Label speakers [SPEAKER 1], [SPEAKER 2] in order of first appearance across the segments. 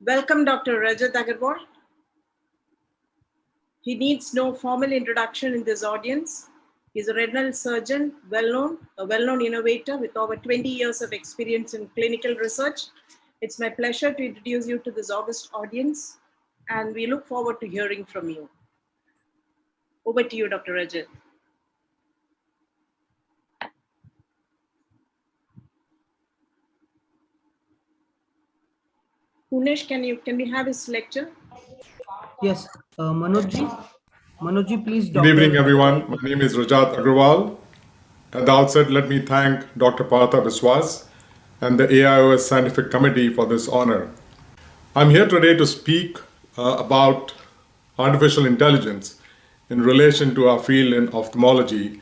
[SPEAKER 1] Welcome, Dr. Rajat Agarwal. He needs no formal introduction in this audience. He's a retinal surgeon, a well-known innovator with over 20 years of experience in clinical research. It's my pleasure to introduce you to this august audience, and we look forward to hearing from you. Over to you, Dr. Rajat. Punesh, can we have his lecture?
[SPEAKER 2] Yes, Manojji, please.
[SPEAKER 3] Good evening, everyone. My name is Rajat Agarwal. At the outset, let me thank Dr. Partha Biswas and the AIOS Scientific Committee for this honor. I'm here today to speak about artificial intelligence in relation to our field in ophthalmology.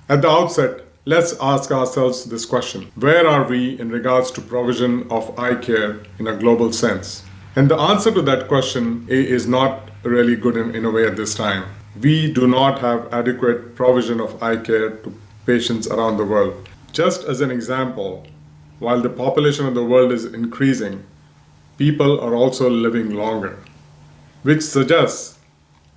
[SPEAKER 3] At the outset, let's ask ourselves this question: where are we in regards to provision of eye care in a global sense? And the answer to that question is not really good in a way at this time. We do not have adequate provision of eye care to patients around the world. Just as an example, while the population of the world is increasing, people are also living longer, which suggests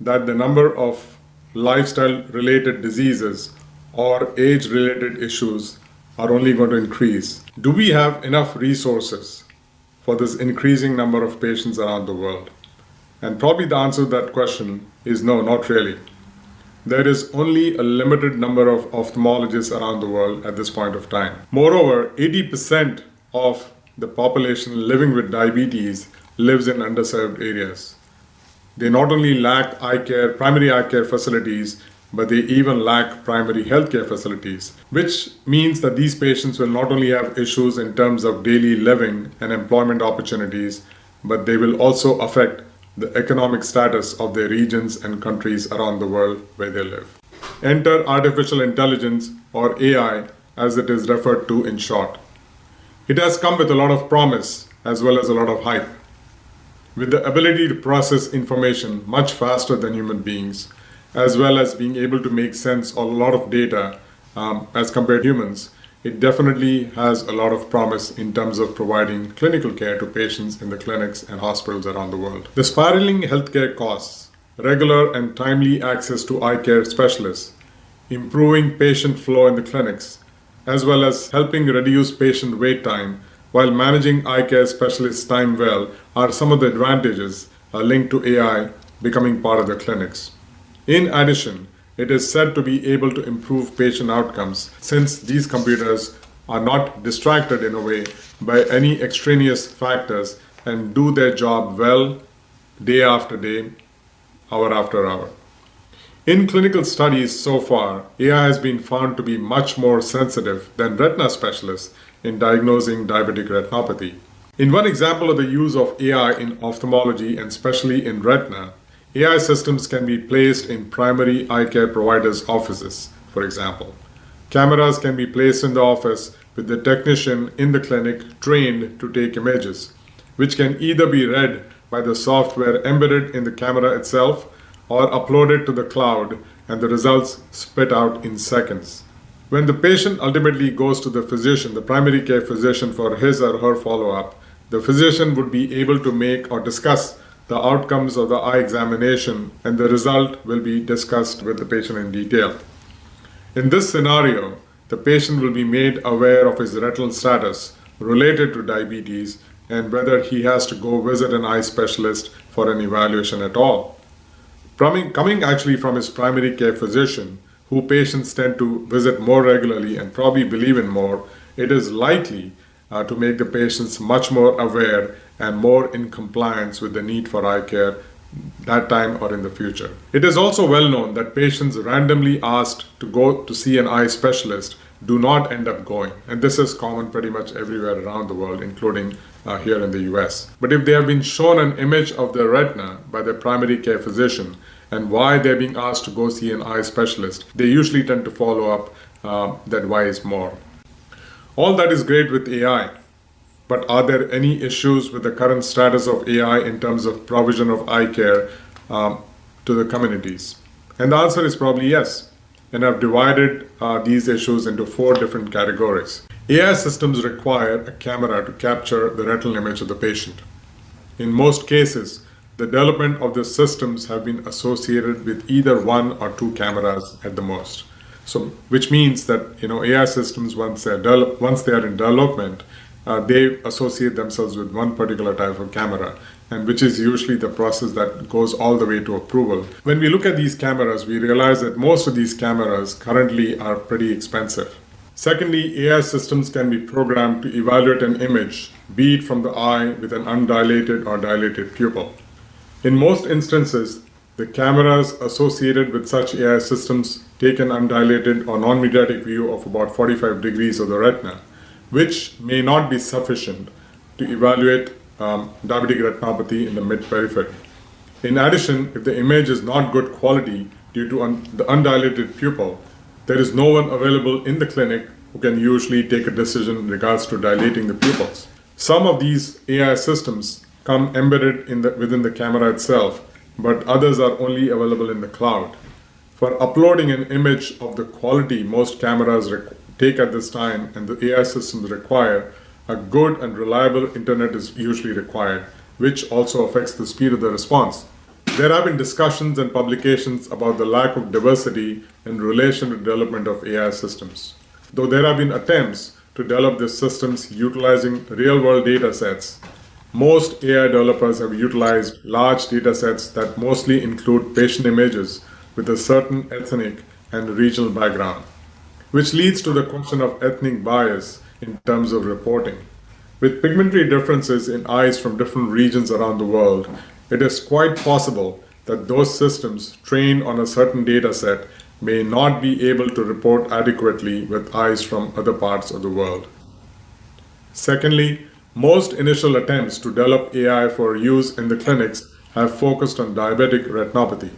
[SPEAKER 3] that the number of lifestyle-related diseases or age-related issues are only going to increase. Do we have enough resources for this increasing number of patients around the world? And probably the answer to that question is no, not really. There is only a limited number of ophthalmologists around the world at this point of time. Moreover, 80% of the population living with diabetes lives in underserved areas. They not only lack primary eye care facilities, but they even lack primary healthcare facilities, which means that these patients will not only have issues in terms of daily living and employment opportunities, but they will also affect the economic status of their regions and countries around the world where they live. Enter artificial intelligence, or AI, as it is referred to in short. It has come with a lot of promise as well as a lot of hype. With the ability to process information much faster than human beings, as well as being able to make sense of a lot of data as compared to humans, it definitely has a lot of promise in terms of providing clinical care to patients in the clinics and hospitals around the world. The spiraling healthcare costs, regular and timely access to eye care specialists, improving patient flow in the clinics, as well as helping reduce patient wait time while managing eye care specialists' time well, are some of the advantages linked to AI becoming part of the clinics. In addition, it is said to be able to improve patient outcomes since these computers are not distracted in a way by any extraneous factors and do their job well day after day, hour after hour. In clinical studies so far, AI has been found to be much more sensitive than retina specialists in diagnosing diabetic retinopathy. In one example of the use of AI in ophthalmology and especially in retina, AI systems can be placed in primary eye care providers' offices, for example. Cameras can be placed in the office with the technician in the clinic trained to take images, which can either be read by the software embedded in the camera itself or uploaded to the cloud, and the results spit out in seconds. When the patient ultimately goes to the physician, the primary care physician, for his or her follow-up, the physician would be able to make or discuss the outcomes of the eye examination, and the result will be discussed with the patient in detail. In this scenario, the patient will be made aware of his retinal status related to diabetes and whether he has to go visit an eye specialist for an evaluation at all. Coming actually from his primary care physician, who patients tend to visit more regularly and probably believe in more, it is likely to make the patients much more aware and more in compliance with the need for eye care that time or in the future. It is also well known that patients randomly asked to go to see an eye specialist do not end up going, and this is common pretty much everywhere around the world, including here in the US. But if they have been shown an image of their retina by their primary care physician and why they're being asked to go see an eye specialist, they usually tend to follow up that why is more. All that is great with AI, but are there any issues with the current status of AI in terms of provision of eye care to the communities? And the answer is probably yes. And I've divided these issues into 4 different categories. AI systems require a camera to capture the retinal image of the patient. In most cases, the development of the systems have been associated with either one or two cameras at the most. So, which means that AI systems, once they are in development, they associate themselves with one particular type of camera, and which is usually the process that goes all the way to approval. When we look at these cameras, we realize that most of these cameras currently are pretty expensive. Secondly, AI systems can be programmed to evaluate an image, be it from the eye with an undilated or dilated pupil. In most instances, the cameras associated with such AI systems take an undilated or non-mediatic view of about 45 degrees of the retina, which may not be sufficient to evaluate diabetic retinopathy in the mid-periphery. In addition, if the image is not good quality due to the undilated pupil, there is no one available in the clinic who can usually take a decision in regards to dilating the pupils. Some of these AI systems come embedded within the camera itself, but others are only available in the cloud. For uploading an image of the quality most cameras take at this time and the AI systems require, a good and reliable internet is usually required, which also affects the speed of the response. There have been discussions and publications about the lack of diversity in relation to development of AI systems. Though there have been attempts to develop these systems utilizing real-world data sets, most AI developers have utilized large data sets that mostly include patient images with a certain ethnic and regional background, which leads to the question of ethnic bias in terms of reporting. With pigmentary differences in eyes from different regions around the world, it is quite possible that those systems trained on a certain data set may not be able to report adequately with eyes from other parts of the world. Secondly, most initial attempts to develop AI for use in the clinics have focused on diabetic retinopathy.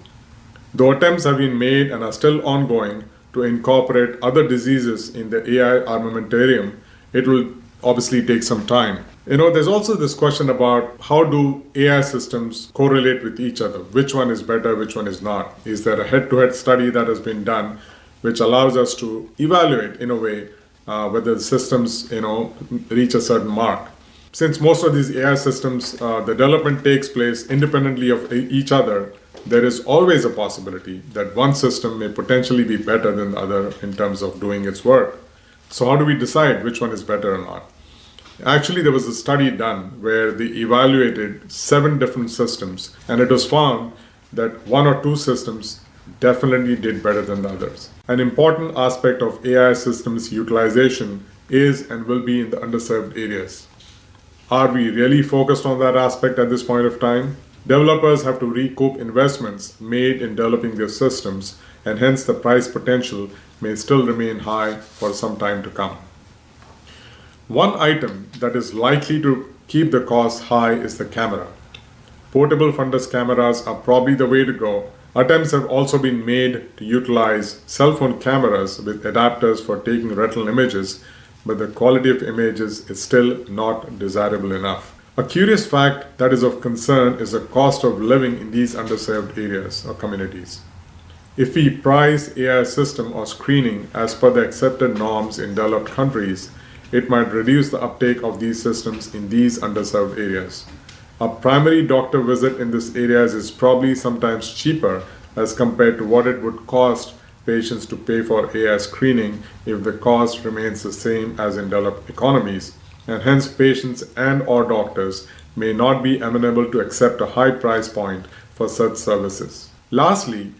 [SPEAKER 3] Though attempts have been made and are still ongoing to incorporate other diseases in the AI armamentarium, it will obviously take some time. There's also this question about how do AI systems correlate with each other? Which one is better, which one is not? Is there a head-to-head study that has been done which allows us to evaluate, in a way, whether the systems, reach a certain mark? Since most of these AI systems, the development takes place independently of each other, there is always a possibility that one system may potentially be better than the other in terms of doing its work. So how do we decide which one is better or not? Actually, there was a study done where they evaluated 7 different systems, and it was found that 1 or 2 systems definitely did better than the others. An important aspect of AI systems utilization is and will be in the underserved areas. Are we really focused on that aspect at this point of time? Developers have to recoup investments made in developing their systems, and hence the price potential may still remain high for some time to come. One item that is likely to keep the cost high is the camera. Portable fundus cameras are probably the way to go. Attempts have also been made to utilize cell phone cameras with adapters for taking retinal images, but the quality of images is still not desirable enough. A curious fact that is of concern is the cost of living in these underserved areas or communities. If we price AI system or screening as per the accepted norms in developed countries, it might reduce the uptake of these systems in these underserved areas. A primary doctor visit in these areas is probably sometimes cheaper as compared to what it would cost patients to pay for AI screening if the cost remains the same as in developed economies, and hence patients and/or doctors may not be amenable to accept a high price point for such services. Lastly,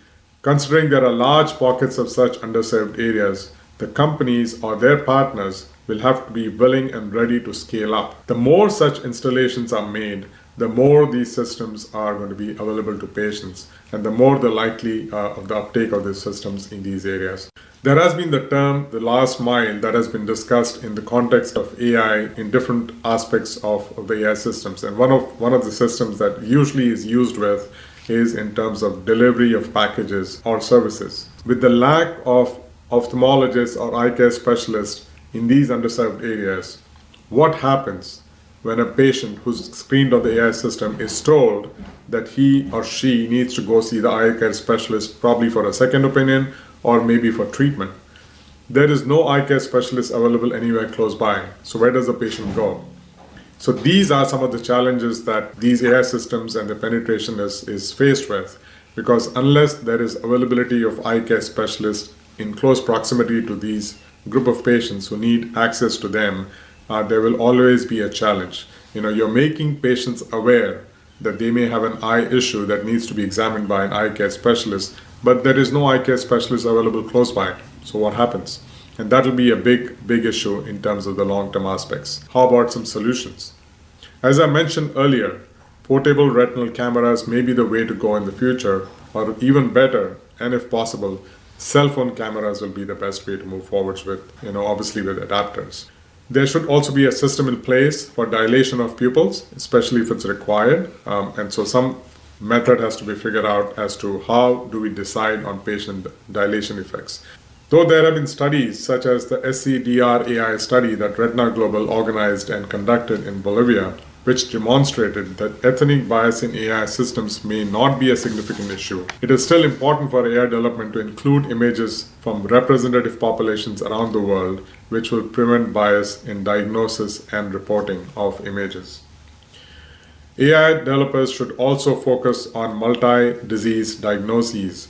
[SPEAKER 3] considering there are large pockets of such underserved areas, the companies or their partners will have to be willing and ready to scale up. The more such installations are made, the more these systems are going to be available to patients, and the more the likely of the uptake of these systems in these areas. There has been the term the last mile that has been discussed in the context of AI in different aspects of the AI systems, and one of the systems that usually is used with is in terms of delivery of packages or services. With the lack of ophthalmologists or eye care specialists in these underserved areas, what happens when a patient who's screened on the AI system is told that he or she needs to go see the eye care specialist, probably for a second opinion or maybe for treatment? There is no eye care specialist available anywhere close by, so where does the patient go? So these are some of the challenges that these AI systems and the penetration is faced with, because unless there is availability of eye care specialists in close proximity to these group of patients who need access to them, there will always be a challenge. You're making patients aware that they may have an eye issue that needs to be examined by an eye care specialist, but there is no eye care specialist available close by. So what happens? And that will be a big issue in terms of the long-term aspects. How about some solutions? As I mentioned earlier, portable retinal cameras may be the way to go in the future, or even better, and if possible, cell phone cameras will be the best way to move forwards with, obviously with adapters. There should also be a system in place for dilation of pupils, especially if it's required. And so some method has to be figured out as to how do we decide on patient dilation effects. Though there have been studies such as the SCDR AI study that Retina Global organized and conducted in Bolivia, which demonstrated that ethnic bias in AI systems may not be a significant issue, it is still important for AI development to include images from representative populations around the world, which will prevent bias in diagnosis and reporting of images. AI developers should also focus on multi-disease diagnoses.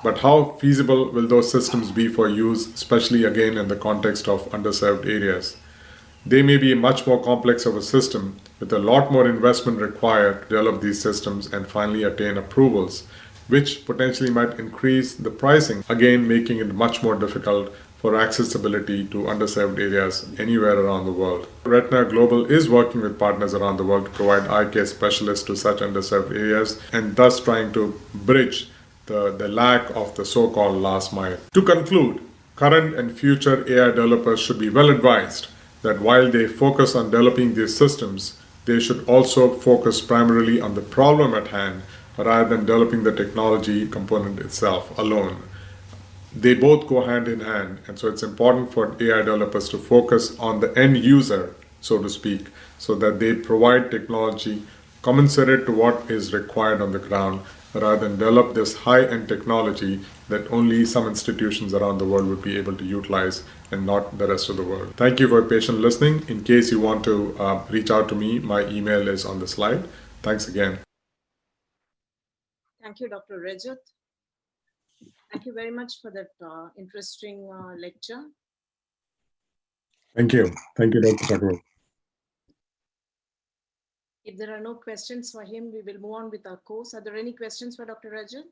[SPEAKER 3] But how feasible will those systems be for use, especially again in the context of underserved areas? They may be much more complex of a system with a lot more investment required to develop these systems and finally attain approvals, which potentially might increase the pricing, again making it much more difficult for accessibility to underserved areas anywhere around the world. Retina Global is working with partners around the world to provide eye care specialists to such underserved areas and thus trying to bridge the lack of the so-called last mile. To conclude, current and future AI developers should be well advised that while they focus on developing these systems, they should also focus primarily on the problem at hand rather than developing the technology component itself alone. They both go hand in hand, and so it's important for AI developers to focus on the end user, so to speak, so that they provide technology commensurate to what is required on the ground rather than develop this high-end technology that only some institutions around the world would be able to utilize and not the rest of the world. Thank you for patient listening. In case you want to reach out to me, my email is on the slide. Thanks again.
[SPEAKER 1] Thank you, Dr. Rajat. Thank you very much for that interesting lecture.
[SPEAKER 3] Thank you. Thank you, Dr. Chakra.
[SPEAKER 1] If there are no questions for him, we will move on with our course. Are there any questions for Dr. Rajat?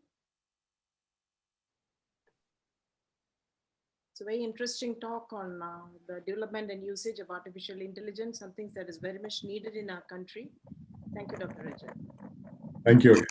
[SPEAKER 1] It's a very interesting talk on the development and usage of artificial intelligence, something that is very much needed in our country. Thank you, Dr. Rajat.
[SPEAKER 3] Thank you.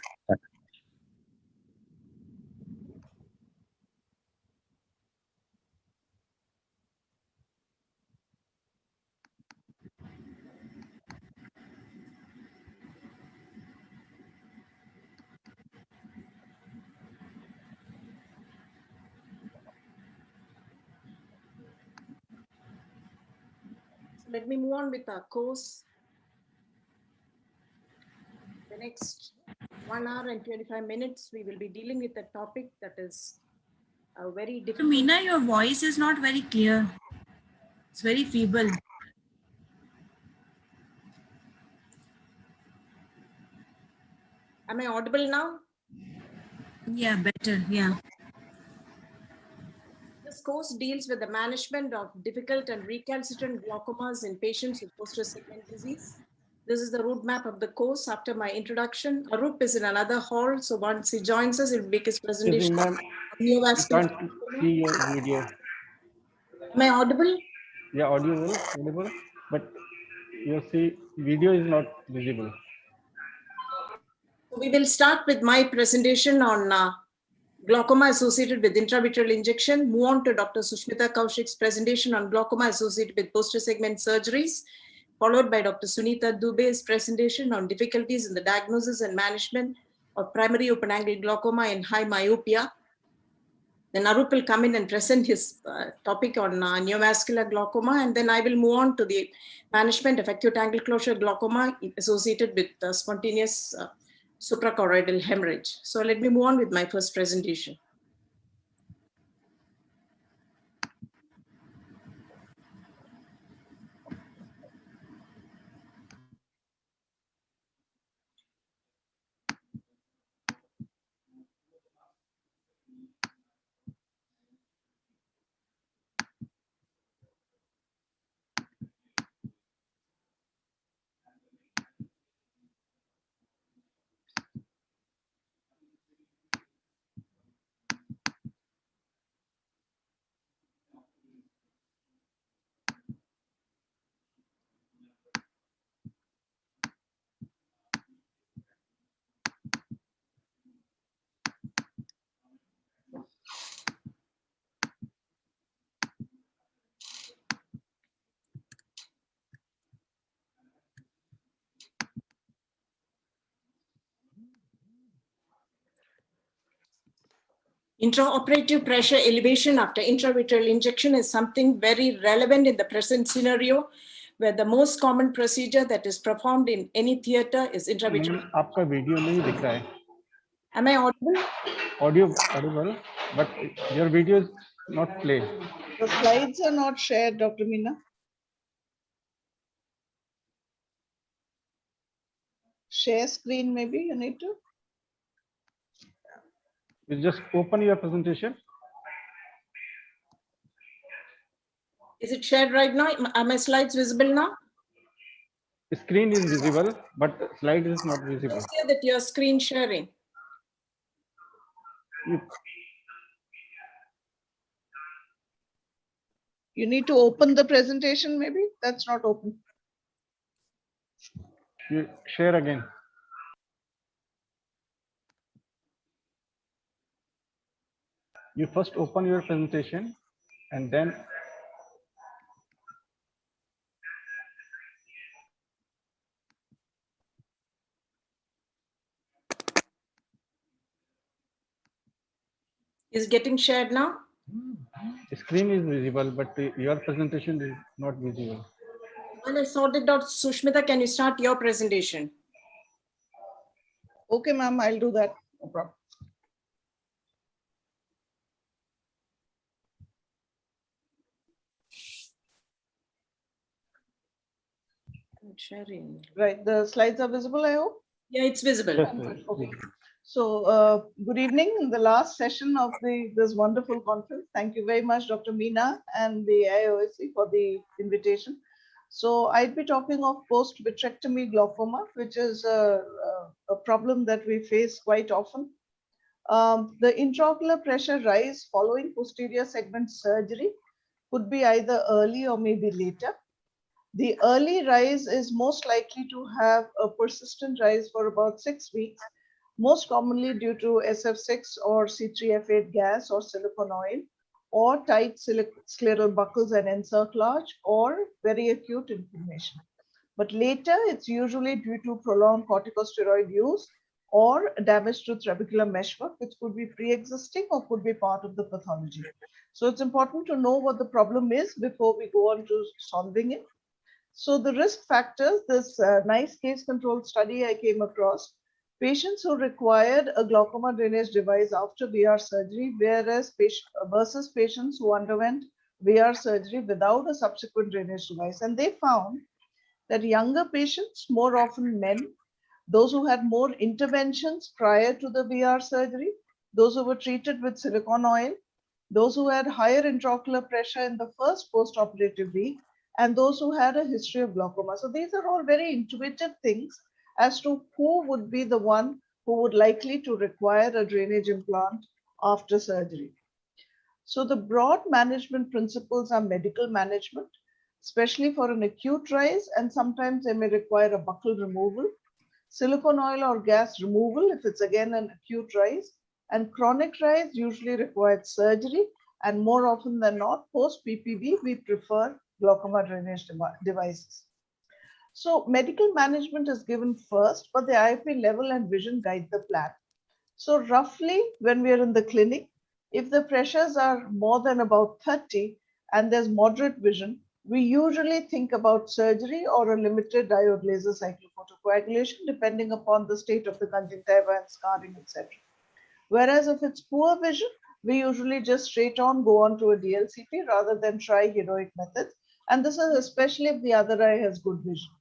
[SPEAKER 1] So let me move on with our course. The next 1 hour and 25 minutes, we will be dealing with a topic that is very difficult.
[SPEAKER 2] Meena, your voice is not very clear. It's very feeble.
[SPEAKER 1] Am I audible now?
[SPEAKER 2] Yeah, better. Yeah.
[SPEAKER 1] This course deals with the management of difficult and recalcitrant glaucomas in patients with posterior segment disease. This is the roadmap of the course. After my introduction, Arup is in another hall, so once he joins us, he'll make his presentation.
[SPEAKER 4] Ma'am, you can't see your video.
[SPEAKER 1] Am I audible?
[SPEAKER 4] Yeah, audible, but your video is not visible.
[SPEAKER 1] We will start with my presentation on glaucoma associated with intravitreal injection, move on to Dr. Sushmita Kaushik's presentation on glaucoma associated with posterior segment surgeries, followed by Dr. Sunita Dubey's presentation on difficulties in the diagnosis and management of primary open-angle glaucoma in high myopia. Then Arup will come in and present his topic on neovascular glaucoma, and then I will move on to the management of acute angle closure glaucoma associated with spontaneous suprachoroidal hemorrhage. So let me move on with my first presentation. Intraoperative pressure elevation after intravitreal injection is something very relevant in the present scenario, where the most common procedure that is performed in any theater is intravitreal.
[SPEAKER 4] Ma'am आपका video नहीं दिख रहा है.
[SPEAKER 1] Am I audible?
[SPEAKER 4] Audio audible, but your video is not played.
[SPEAKER 5] The slides are not shared, Dr. Meena. Share screen, maybe you need to.
[SPEAKER 4] You just open your presentation.
[SPEAKER 1] Is it shared right now? Are my slides visible now?
[SPEAKER 4] The screen is visible, but the slide is not visible.
[SPEAKER 1] Say that your screen sharing.
[SPEAKER 5] You need to open the presentation, maybe? That's not open.
[SPEAKER 4] You share again. You first open your presentation and then
[SPEAKER 1] Is getting shared now?
[SPEAKER 4] the screen is visible, but your presentation is not visible.
[SPEAKER 1] Well, I sorted out. Sushmita, can you start your presentation?
[SPEAKER 5] Okay, ma'am, I'll do that. No problem.
[SPEAKER 1] I'm sharing.
[SPEAKER 5] Right, the slides are visible, I hope?
[SPEAKER 1] Yeah, it's visible.
[SPEAKER 4] Yes,
[SPEAKER 5] Okay. So, good evening. In the last session of this wonderful conference, thank you very much, Dr. Meena and the IOSC for the invitation. So, I'd be talking of post-vitrectomy glaucoma, which is a problem that we face quite often. The intraocular pressure rise following posterior segment surgery could be either early or maybe later. The early rise is most likely to have a persistent rise for about 6 weeks, most commonly due to SF6 or C3F8 gas or silicone oil, or tight scleral buckles and encerclage, or very acute inflammation. But later, it's usually due to prolonged corticosteroid use or damage to trabecular meshwork, which could be pre-existing or could be part of the pathology. So it's important to know what the problem is before we go on to solving it. So the risk factors, this nice case control study I came across, patients who required a glaucoma drainage device after VR surgery, versus patients who underwent VR surgery without a subsequent drainage device. And they found that younger patients, more often men, those who had more interventions prior to the VR surgery, those who were treated with silicone oil, those who had higher intraocular pressure in the first post-operative week, and those who had a history of glaucoma. So these are all very intuitive things as to who would be the one who would likely to require a drainage implant after surgery. So the broad management principles are medical management, especially for an acute rise, and sometimes they may require a buccal removal, silicone oil or gas removal if it's again an acute rise, and chronic rise usually required surgery, and more often than not, post PPV, we prefer glaucoma drainage devices. So medical management is given first, but the IOP level and vision guide the plan. So roughly when we are in the clinic, if the pressures are more than about 30 and there's moderate vision, we usually think about surgery or a limited diode laser cyclophotocoagulation, depending upon the state of the conjunctiva and scarring, etc. Whereas if it's poor vision, we usually just straight on go on to a DLCP rather than try heroic methods. And this is especially if the other eye has good vision.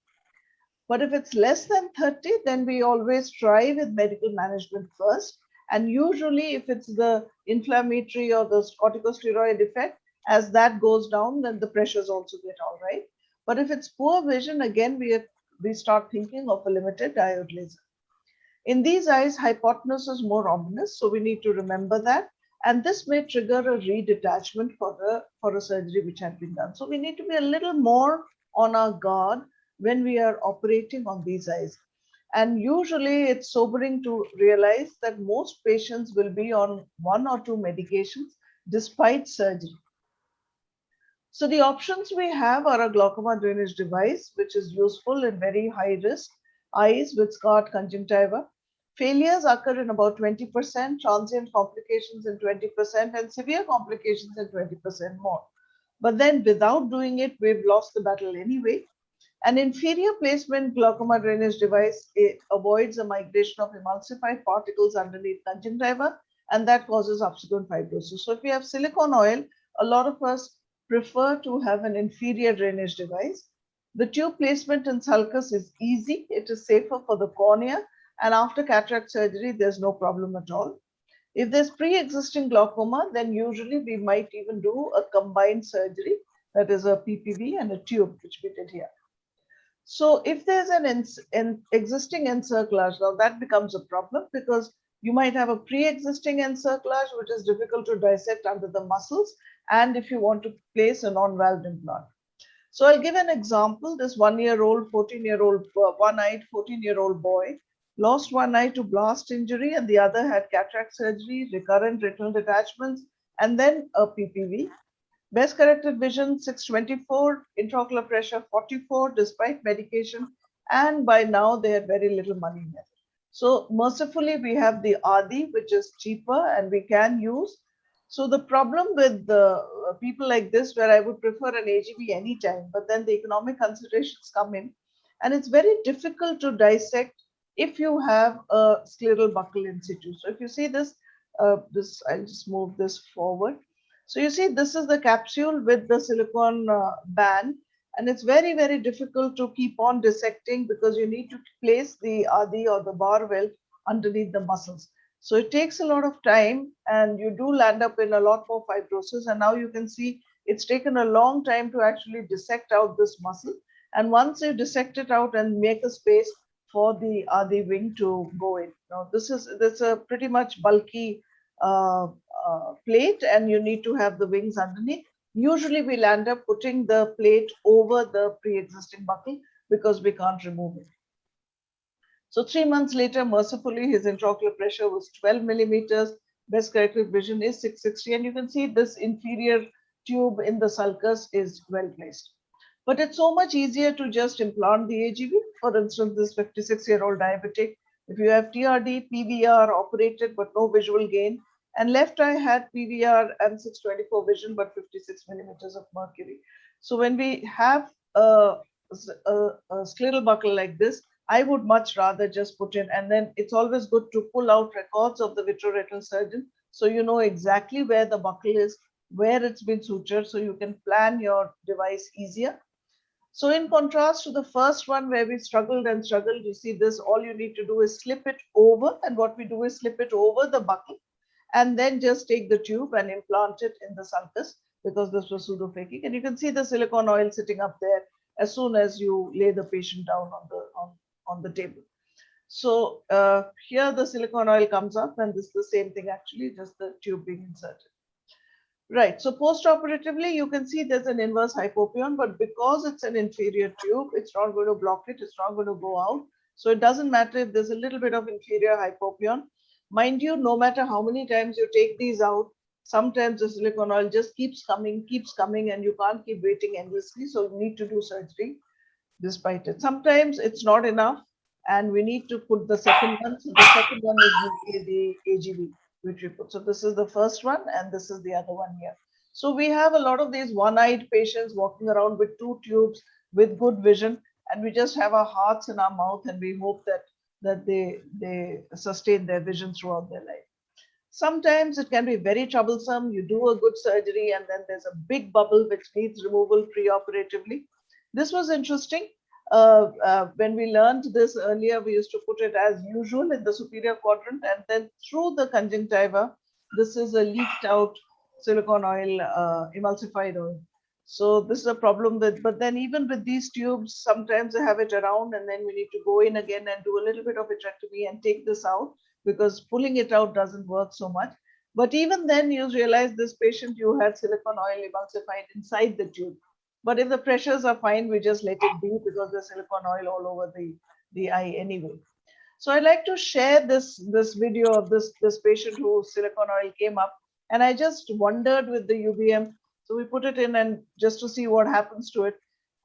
[SPEAKER 5] But if it's less than 30, then we always try with medical management first. And usually if it's the inflammatory or the corticosteroid effect, as that goes down, then the pressures also get all right. But if it's poor vision, again, we start thinking of a limited diode laser. In these eyes, hypotenuse is more ominous, so we need to remember that. And this may trigger a redetachment for a surgery which had been done. So we need to be a little more on our guard when we are operating on these eyes. And usually it's sobering to realize that most patients will be on 1 or 2 medications despite surgery. So the options we have are a glaucoma drainage device, which is useful in very high risk eyes with scarred conjunctiva. Failures occur in about 20%, transient complications in 20%, and severe complications in 20% more. But then without doing it, we've lost the battle anyway. An inferior placement glaucoma drainage device avoids a migration of emulsified particles underneath conjunctiva, and that causes subsequent fibrosis. So if we have silicone oil, a lot of us prefer to have an inferior drainage device. The tube placement in sulcus is easy. It is safer for the cornea, and after cataract surgery, there's no problem at all. If there's pre-existing glaucoma, then usually we might even do a combined surgery, that is a PPV and a tube, which we did here. So if there's an existing encerclage, now that becomes a problem because you might have a pre-existing encerclage, which is difficult to dissect under the muscles, and if you want to place a non-valved implant. So I'll give an example. This 1-year-old, 14-year-old, one-eyed 14-year-old boy lost one eye to blast injury and the other had cataract surgery, recurrent retinal detachments, and then a PPV. Best corrected vision 624, intraocular pressure 44 despite medication, and by now they had very little money left. So mercifully we have the Adi, which is cheaper and we can use. So the problem with the people like this, where I would prefer an AGV anytime, but then the economic considerations come in, and it's very difficult to dissect if you have a scleral buckle in situ. So if you see this, I'll just move this forward. So you see, this is the capsule with the silicone band, and it's very, very difficult to keep on dissecting because you need to place the Adi or the bar weld underneath the muscles. So it takes a lot of time and you do land up in a lot more fibrosis. And now you can see it's taken a long time to actually dissect out this muscle. And once you dissect it out and make a space for the Adi wing to go in. Now this is a pretty much bulky plate, and you need to have the wings underneath. Usually we'll end up putting the plate over the pre-existing buckle because we can't remove it. So 3 months later, mercifully, his intraocular pressure was 12 millimeters. Best corrected vision is 660. And you can see this inferior tube in the sulcus is well placed. But it's so much easier to just implant the AGV. For instance, this 56-year-old diabetic, if you have TRD, PVR operated, but no visual gain, and left eye had PVR and 624 vision, but 56 millimeters of mercury. So when we have a scleral buckle like this, I would much rather just put in, and then it's always good to pull out records of the vitreoretinal surgeon so you know exactly where the buckle is, where it's been sutured, so you can plan your device easier. So in contrast to the first one where we struggled and struggled, you see this, all you need to do is slip it over, and what we do is slip it over the buckle and then just take the tube and implant it in the sulcus because this was pseudophakic. And you can see the silicone oil sitting up there as soon as you lay the patient down on the table. So here the silicone oil comes up, and this is the same thing actually, just the tube being inserted. Right, so post-operatively, you can see there's an inverse hypopion, but because it's an inferior tube, it's not going to block it, it's not going to go out. So it doesn't matter if there's a little bit of inferior hypopion. Mind you, no matter how many times you take these out, sometimes the silicone oil just keeps coming, and you can't keep waiting endlessly. So you need to do surgery despite it. Sometimes it's not enough, and we need to put the second one. So the second one is usually the AGV, which we put. So this is the first one, and this is the other one here. So we have a lot of these one-eyed patients walking around with 2 tubes with good vision, and we just have our hearts in our mouth, and we hope that they sustain their vision throughout their life. Sometimes it can be very troublesome. You do a good surgery and then there's a big bubble which needs removal pre-operatively. This was interesting. When we learned this earlier, we used to put it as usual in the superior quadrant, and then through the conjunctiva, this is a leaked out silicone oil, emulsified oil. So this is a problem with, but then even with these tubes, sometimes they have it around, and then we need to go in again and do a little bit of vitrectomy and take this out because pulling it out doesn't work so much. But even then you realize this patient, you had silicone oil emulsified inside the tube. But if the pressures are fine, we just let it be because there's silicone oil all over the eye anyway. So I'd like to share this video of this patient whose silicone oil came up, and I just wondered with the UBM. So we put it in and just to see what happens to it.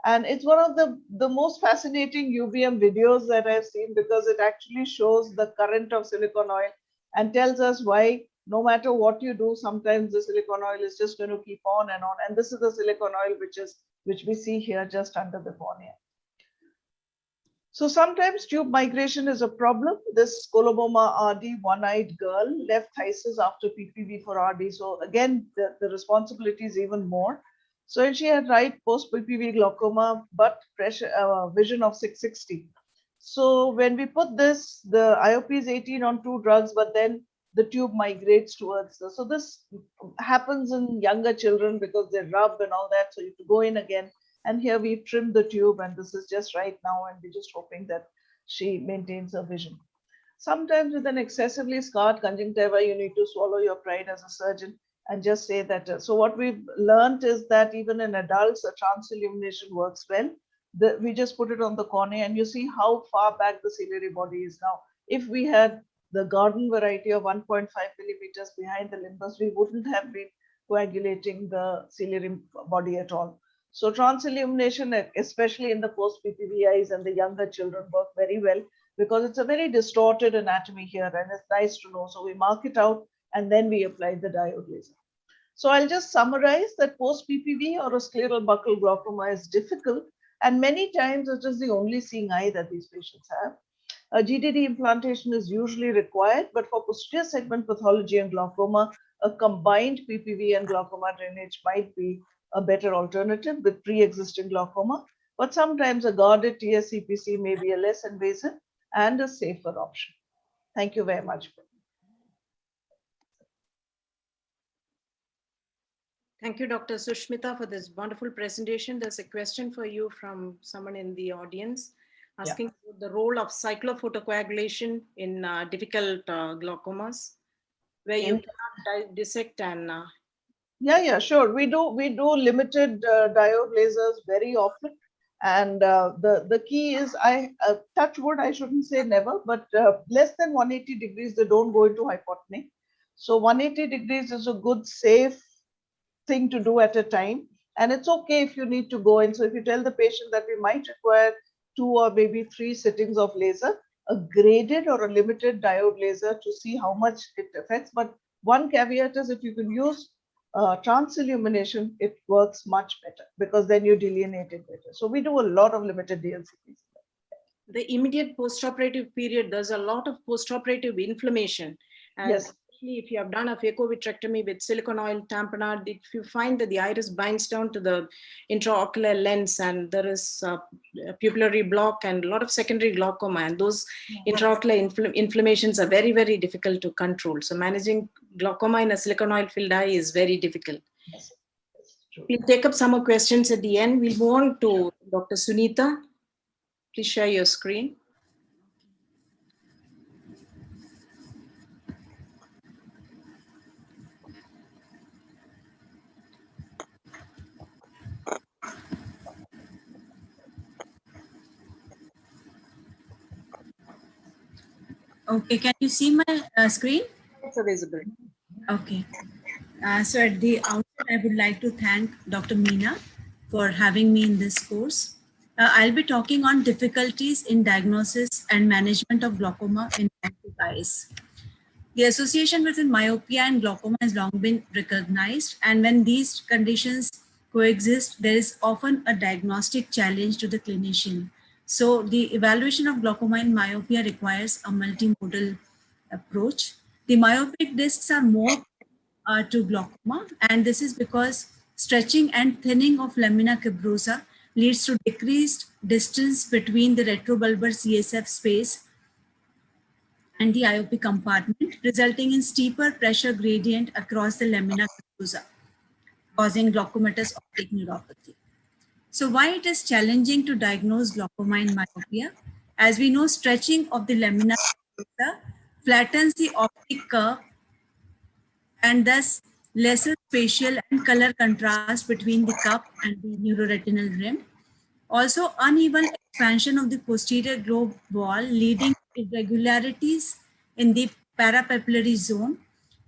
[SPEAKER 5] And it's one of the most fascinating UVM videos that I've seen, because it actually shows the current of silicone oil and tells us why no matter what you do, sometimes the silicone oil is just going to keep on and on. And this is the silicone oil which we see here just under the cornea. So sometimes tube migration is a problem. This coloboma RD, one-eyed girl, left phthisis after PPV for RD. So again, the responsibility is even more. So she had right post-PPV glaucoma, but pressure vision of 660. So when we put this, the IOP is 18 on 2 drugs, but then the tube migrates towards the, so this happens in younger children because they rub and all that. So you have to go in again. And here we've trimmed the tube, and this is just right now, and we're just hoping that she maintains her vision. Sometimes with an excessively scarred conjunctiva, you need to swallow your pride as a surgeon and just say that. So what we've learned is that even in adults, a transillumination works well. We just put it on the cornea, and you see how far back the ciliary body is now. If we had the Gordon variety of 1.5 millimeters behind the limbus, we wouldn't have been coagulating the ciliary body at all. So transillumination, especially in the post-PPV eyes and the younger children, work very well because it's a very distorted anatomy here, and it's nice to know. So we mark it out, and then we apply the diode laser. So I'll just summarize that post-PPV or a scleral buccal glaucoma is difficult, and many times it is the only seeing eye that these patients have. A GDD implantation is usually required, but for posterior segment pathology and glaucoma, a combined PPV and glaucoma drainage might be a better alternative with pre-existing glaucoma, but sometimes a guarded TSCPC may be a less invasive and a safer option. Thank you very much.
[SPEAKER 1] Thank you, Dr. Sushmita, for this wonderful presentation. There's a question for you from someone in the audience asking the role of cyclophotocoagulation in difficult glaucomas, where you cannot dissect and
[SPEAKER 5] Yeah, sure. We do limited diode lasers very often, and the key is touch wood. I shouldn't say never, but less than 180 degrees they don't go into hypotony. So 180 degrees is a good safe thing to do at a time, and it's okay if you need to go in. So if you tell the patient that we might require 2 or maybe 3 sittings of laser, a graded or a limited diode laser to see how much it affects. But one caveat is if you can use transillumination, it works much better because then you delineate it better. So we do a lot of limited DLCPs.
[SPEAKER 1] The immediate postoperative period, there's a lot of postoperative inflammation. And
[SPEAKER 5] yes.
[SPEAKER 1] If you have done a phaco-vitrectomy with silicone oil tamponade, if you find that the iris binds down to the intraocular lens and there is a pupillary block and a lot of secondary glaucoma, and those intraocular inflammations are very, very difficult to control. So managing glaucoma in a silicone oil filled eye is very difficult.
[SPEAKER 5] Yes.
[SPEAKER 1] We'll take up some more questions at the end. We'll move on to Dr. Sunita. Please share your screen.
[SPEAKER 2] Okay, can you see my screen?
[SPEAKER 1] It's visible.
[SPEAKER 2] Okay. So at the outset, I would like to thank Dr. Meena for having me in this course. I'll be talking on difficulties in diagnosis and management of glaucoma in diabetic eyes. The association between myopia and glaucoma has long been recognized, and when these conditions coexist, there is often a diagnostic challenge to the clinician. So the evaluation of glaucoma and myopia requires a multimodal approach. The myopic discs are more to glaucoma, and this is because stretching and thinning of lamina fibrosa leads to decreased distance between the retrobulbar CSF space and the IOP compartment, resulting in steeper pressure gradient across the lamina fibrosa, causing glaucomatous optic neuropathy. So why it is challenging to diagnose glaucoma in myopia? As we know, stretching of the lamina fibrosa flattens the optic curve and thus lesser spatial and color contrast between the cup and the neuroretinal rim. Also, uneven expansion of the posterior globe wall leading to irregularities in the parapapillary zone.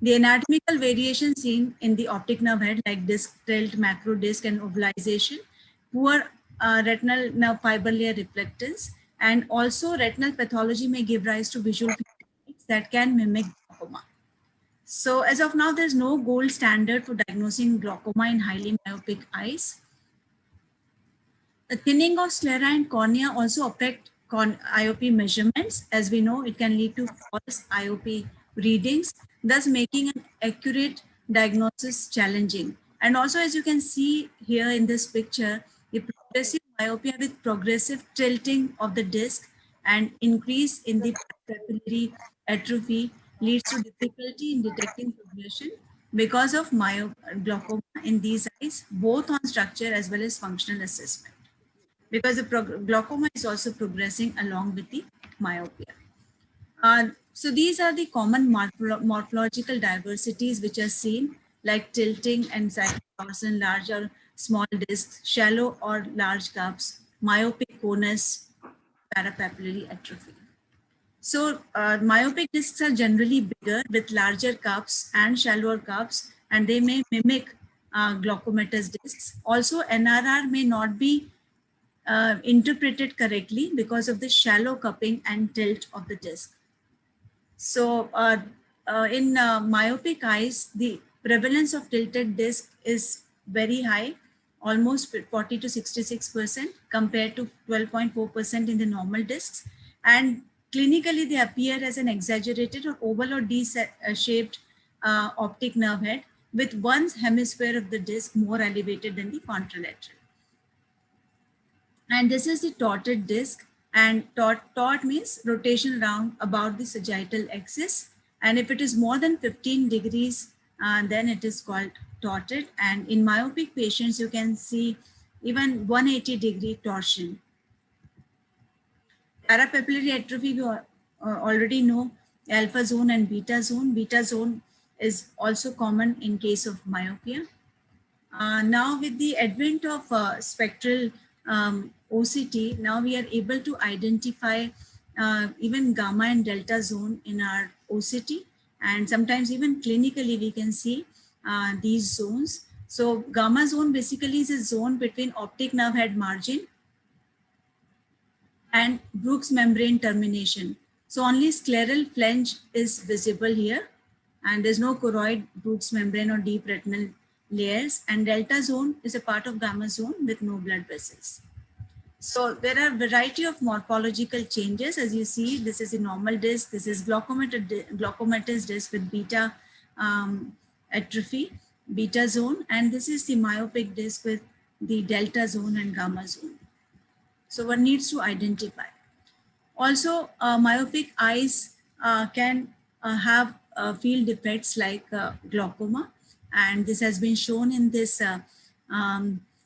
[SPEAKER 2] The anatomical variation seen in the optic nerve head like disc tilt, macro disc and ovalization, poor retinal nerve fiber layer reflectance, and also retinal pathology may give rise to visual phenotypes that can mimic glaucoma. So as of now, there's no gold standard for diagnosing glaucoma in highly myopic eyes. The thinning of sclera and cornea also affect IOP measurements. As we know, it can lead to false IOP readings, thus making an accurate diagnosis challenging. And also, as you can see here in this picture, the progressive myopia with progressive tilting of the disc and increase in the papillary atrophy leads to difficulty in detecting progression because of glaucoma in these eyes, both on structure as well as functional assessment, because the glaucoma is also progressing along with the myopia. So these are the common morphological diversities which are seen, like tilting and cyclotorsion, large or small discs, shallow or large cups, myopic conus, parapapillary atrophy. So myopic discs are generally bigger with larger cups and shallower cups, and they may mimic glaucomatous discs. Also, NRR may not be interpreted correctly because of the shallow cupping and tilt of the disc. So in myopic eyes, the prevalence of tilted disc is very high, almost 40 to 66% compared to 12.4% in the normal discs. And clinically, they appear as an exaggerated or oval or D-shaped optic nerve head with one hemisphere of the disc more elevated than the contralateral. And this is the torted disc, and tort means rotation around about the sagittal axis. And if it is more than 15 degrees, then it is called torted. And in myopic patients, you can see even 180-degree torsion. Parapapillary atrophy, we already know alpha zone and beta zone. Beta zone is also common in case of myopia. Now with the advent of spectral OCT, now we are able to identify even gamma and delta zone in our OCT, and sometimes even clinically we can see these zones. So gamma zone basically is a zone between optic nerve head margin and Brooks membrane termination. So only scleral flange is visible here, and there's no choroid, Brooks membrane or deep retinal layers, and delta zone is a part of gamma zone with no blood vessels. So there are a variety of morphological changes. As you see, this is a normal disc, this is glaucomatous disc with beta atrophy, beta zone, and this is the myopic disc with the delta zone and gamma zone. So one needs to identify. Also, myopic eyes can have field defects like glaucoma, and this has been shown in this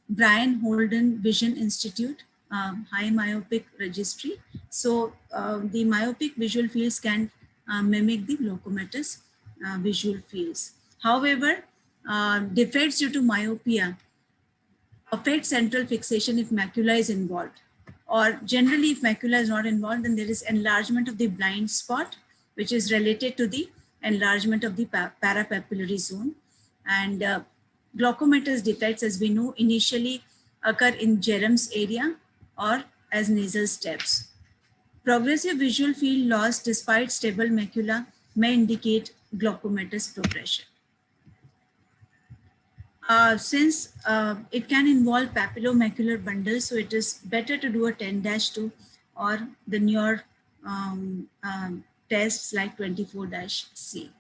[SPEAKER 2] Brian Holden Vision Institute high myopic registry. So the myopic visual fields can mimic the glaucomatous visual fields. However, defects due to myopia affect central fixation if macula is involved, or generally if macula is not involved, then there is enlargement of the blind spot, which is related to the enlargement of the parapapillary zone. And glaucomatous defects, as we know, initially occur in Jerem's area or as nasal steps. Progressive visual field loss despite stable macula may indicate glaucomatous progression. Since it can involve papillomacular bundles, so it is better to do a 10-2 or the newer tests like 24-C.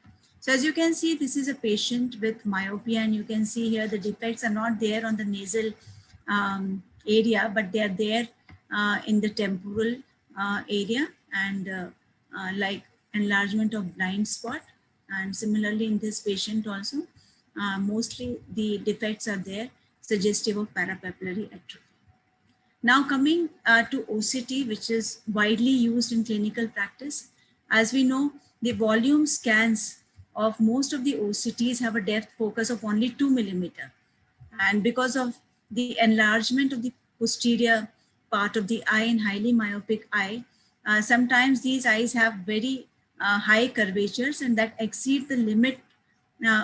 [SPEAKER 2] So as you can see, this is a patient with myopia, and you can see here the defects are not there on the nasal area, but they are there in the temporal area, and like enlargement of blind spot. And similarly in this patient also, mostly the defects are there, suggestive of parapapillary atrophy. Now coming to OCT, which is widely used in clinical practice. As we know, the volume scans of most of the OCTs have a depth focus of only 2 millimeter. And because of the enlargement of the posterior part of the eye in highly myopic eye, sometimes these eyes have very high curvatures, and that exceed the limit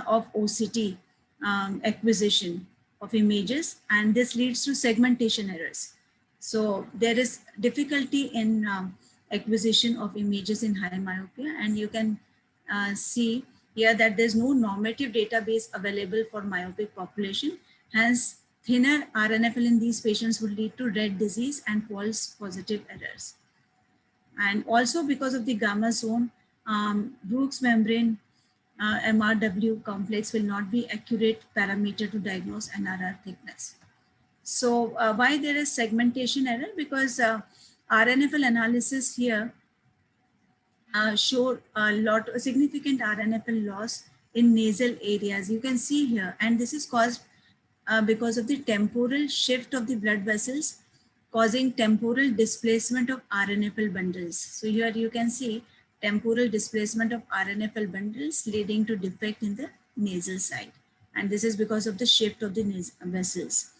[SPEAKER 2] of OCT acquisition. of images, and this leads to segmentation errors. So there is difficulty in acquisition of images in high myopia, and you can see here that there's no normative database available for myopic population. Hence, thinner RNFL in these patients would lead to red disease and false positive errors. And also because of the gamma zone, Brooks membrane MRW complex will not be accurate parameter to diagnose NRR thickness. So why there is segmentation error? Because RNFL analysis here show a significant RNFL loss in nasal areas. You can see here, and this is caused because of the temporal shift of the blood vessels, causing temporal displacement of RNFL bundles. So here you can see temporal displacement of RNFL bundles leading to defect in the nasal side. And this is because of the shift of the vessels.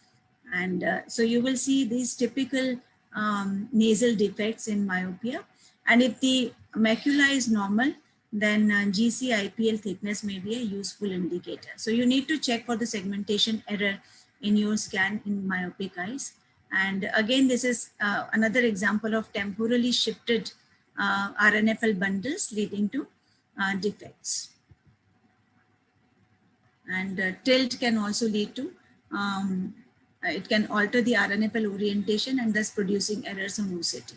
[SPEAKER 2] And so you will see these typical nasal defects in myopia. And if the macula is normal, then GC-IPL thickness may be a useful indicator. So you need to check for the segmentation error in your scan in myopic eyes. And again, this is another example of temporally shifted RNFL bundles leading to defects. And tilt can also lead to, it can alter the RNFL orientation and thus producing errors on OCT.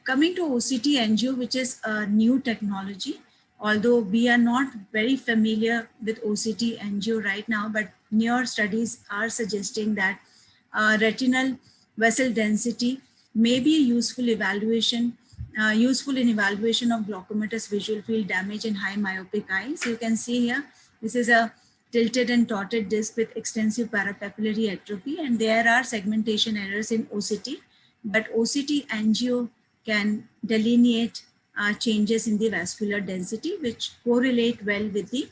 [SPEAKER 2] Coming to OCT angio, which is a new technology, although we are not very familiar with OCT angio right now, but newer studies are suggesting that retinal vessel density may be a useful evaluation, useful in evaluation of glaucomatous visual field damage in high myopic eyes. You can see here, this is a tilted and torted disc with extensive parapapillary atrophy, and there are segmentation errors in OCT, but OCT angio can delineate changes in the vascular density, which correlate well with the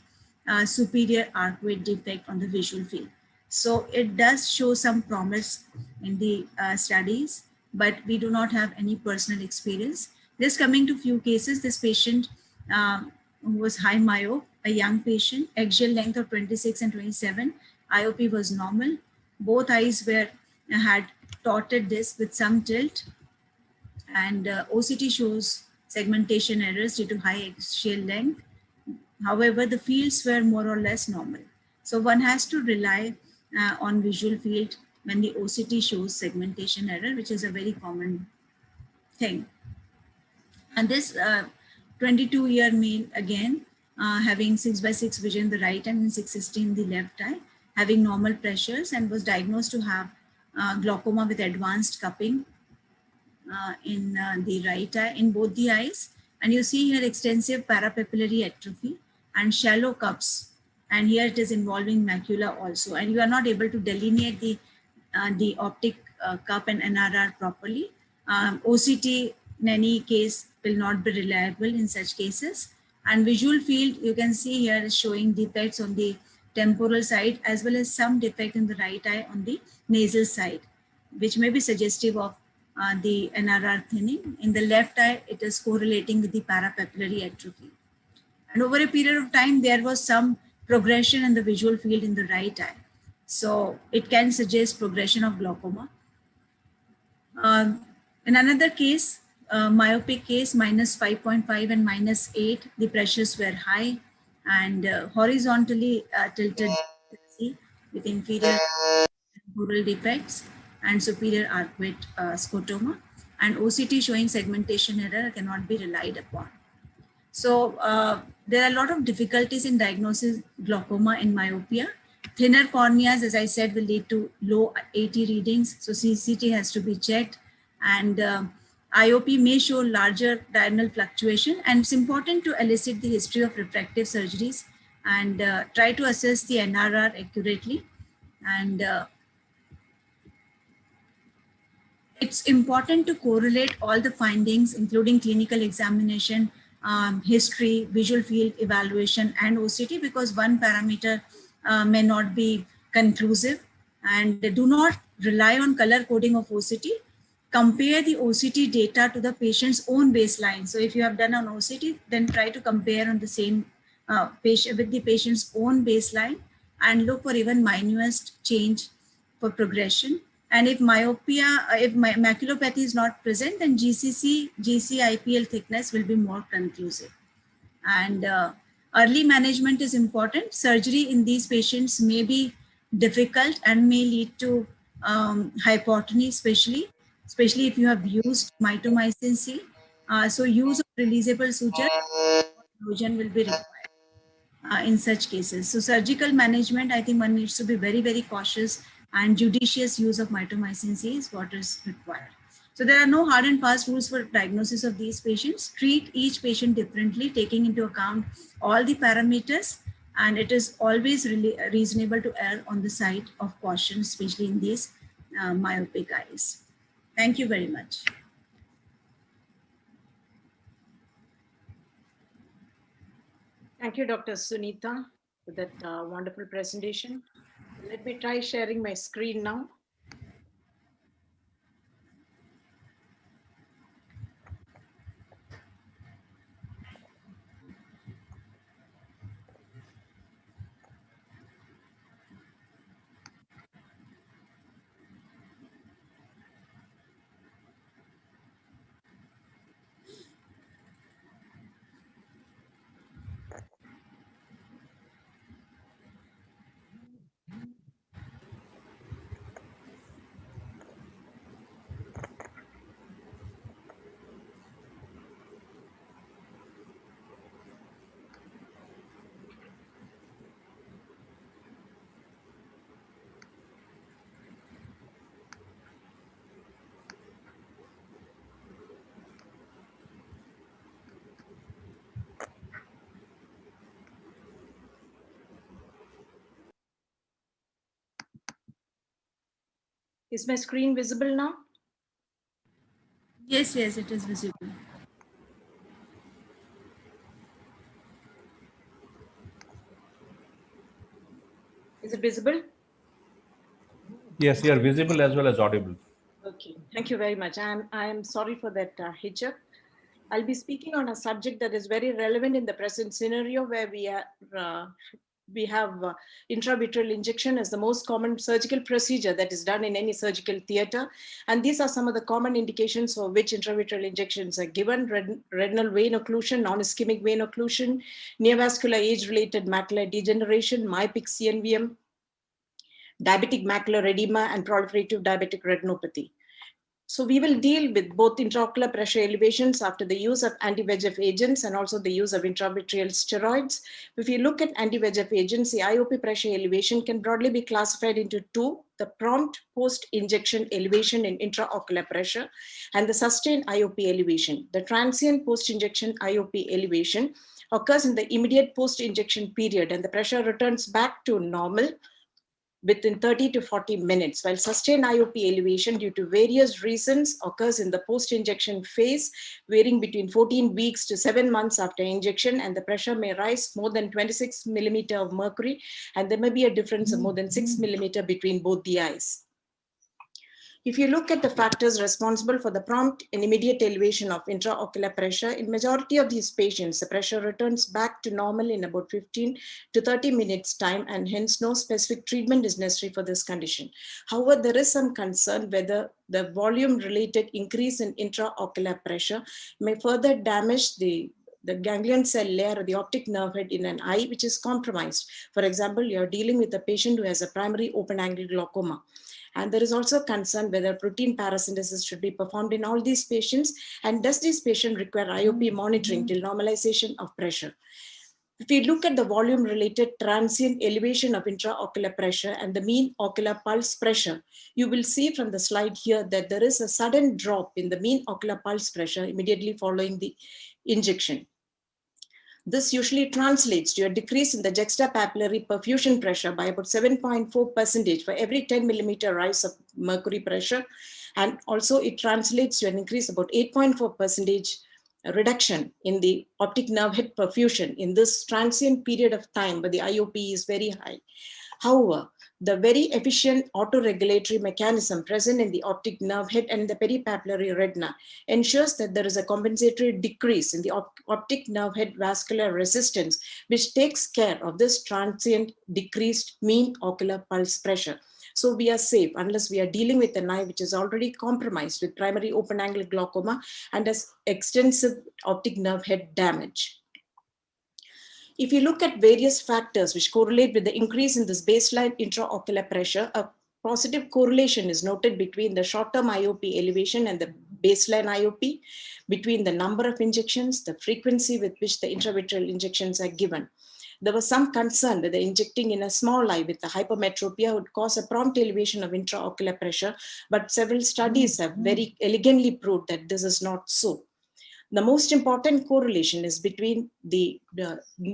[SPEAKER 2] superior arcuate defect on the visual field. So it does show some promise in the studies, but we do not have any personal experience. Just coming to few cases, this patient who was high myope, a young patient, axial length of 26 and 27, IOP was normal. Both eyes had torted disc with some tilt, and OCT shows segmentation errors due to high axial length. However, the fields were more or less normal. So one has to rely on visual field when the OCT shows segmentation error, which is a very common thing. And this 22-year male, again, having 6/6 vision in the right eye and 6/16 in the left eye, having normal pressures, and was diagnosed to have glaucoma with advanced cupping in the right eye, in both the eyes. And you see here extensive parapapillary atrophy and shallow cups. And here it is involving macula also. And you are not able to delineate the optic cup and NRR properly. OCT in any case will not be reliable in such cases. And visual field, you can see here is showing defects on the temporal side as well as some defect in the right eye on the nasal side, which may be suggestive of the NRR thinning. In the left eye, it is correlating with the parapapillary atrophy. And over a period of time, there was some progression in the visual field in the right eye. So it can suggest progression of glaucoma. In another case, myopic case, -5.5 and -8, the pressures were high and horizontally tilted with inferior temporal defects and superior arcuate scotoma, and OCT showing segmentation error cannot be relied upon. So there are a lot of difficulties in diagnosis glaucoma in myopia. Thinner corneas, as I said, will lead to low AT readings. So CCT has to be checked, and IOP may show larger diurnal fluctuation. And it's important to elicit the history of refractive surgeries and try to assess the NRR accurately. And it's important to correlate all the findings, including clinical examination, history, visual field evaluation, and OCT, because one parameter may not be conclusive. And do not rely on color coding of OCT. Compare the OCT data to the patient's own baseline. So if you have done an OCT, then try to compare on the same patient with the patient's own baseline and look for even minutest change for progression. And if myopia, if maculopathy is not present, then GC-IPL thickness will be more conclusive. And early management is important. Surgery in these patients may be difficult and may lead to hypotony, especially if you have used mitomycin C. So use of releasable suture erosion will be required in such cases. So surgical management, I think one needs to be very, very cautious, and judicious use of mitomycin C is what is required. So there are no hard and fast rules for diagnosis of these patients. Treat each patient differently, taking into account all the parameters, and it is always really reasonable to err on the side of caution, especially in these myopic eyes. Thank you very much.
[SPEAKER 1] Thank you, Dr. Sunita, for that wonderful presentation. Let me try sharing my screen now. Is my screen visible now?
[SPEAKER 2] Yes, yes, it is visible.
[SPEAKER 1] Is it visible?
[SPEAKER 6] Yes, you are visible as well as audible.
[SPEAKER 1] Okay, thank you very much. I am sorry for that hiccup. I'll be speaking on a subject that is very relevant in the present scenario, where we have intravitreal injection as the most common surgical procedure that is done in any surgical theater. And these are some of the common indications for which intravitreal injections are given: retinal vein occlusion, non-ischemic vein occlusion, neovascular age-related macular degeneration, myopic CNVM, diabetic macular edema, and proliferative diabetic retinopathy. So we will deal with both intraocular pressure elevations after the use of anti-VEGF agents and also the use of intravitreal steroids. If you look at anti-VEGF agents, the IOP pressure elevation can broadly be classified into two: the prompt post-injection elevation in intraocular pressure and the sustained IOP elevation. The transient post-injection IOP elevation occurs in the immediate post-injection period, and the pressure returns back to normal within 30 to 40 minutes, while sustained IOP elevation due to various reasons occurs in the post-injection phase, varying between 14 weeks to 7 months after injection, and the pressure may rise more than 26 millimeter of mercury, and there may be a difference of more than 6 millimeter between both the eyes. If you look at the factors responsible for the prompt and immediate elevation of intraocular pressure, in majority of these patients, the pressure returns back to normal in about 15 to 30 minutes time, and hence no specific treatment is necessary for this condition. However, there is some concern whether the volume related increase in intraocular pressure may further damage the ganglion cell layer or the optic nerve head in an eye which is compromised. For example, you're dealing with a patient who has a primary open angle glaucoma. And there is also concern whether protein paracentesis should be performed in all these patients, and does this patient require IOP monitoring till normalization of pressure. If we look at the volume related transient elevation of intraocular pressure and the mean ocular pulse pressure, you will see from the slide here that there is a sudden drop in the mean ocular pulse pressure immediately following the injection. This usually translates to a decrease in the juxtapapillary perfusion pressure by about 7.4% for every 10 millimeter rise of mercury pressure. And also it translates to an increase about 8.4% reduction in the optic nerve head perfusion in this transient period of time, but the IOP is very high. However, The very efficient autoregulatory mechanism present in the optic nerve head and the peripapillary retina ensures that there is a compensatory decrease in the optic nerve head vascular resistance, which takes care of this transient decreased mean ocular pulse pressure. So we are safe unless we are dealing with an eye which is already compromised with primary open angle glaucoma and has extensive optic nerve head damage. If you look at various factors which correlate with the increase in this baseline intraocular pressure, a positive correlation is noted between the short-term IOP elevation and the baseline IOP, between the number of injections, the frequency with which the intravitreal injections are given. There was some concern whether injecting in a small eye with the hypermetropia would cause a prompt elevation of intraocular pressure, but several studies have very elegantly proved that this is not so. The most important correlation is between the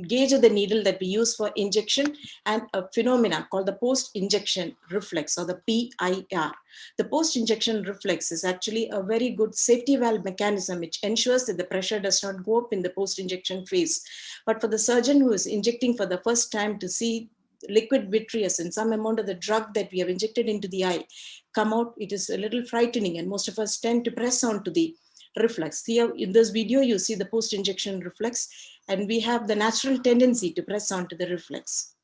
[SPEAKER 1] gauge of the needle that we use for injection and a phenomena called the post-injection reflex, or the PIR. The post-injection reflex is actually a very good safety valve mechanism which ensures that the pressure does not go up in the post-injection phase. But for the surgeon who is injecting for the first time, to see liquid vitreous and some amount of the drug that we have injected into the eye come out, it is a little frightening, and most of us tend to press on to the reflex. Here in this video, you see the post-injection reflex, and we have the natural tendency to press onto the reflex.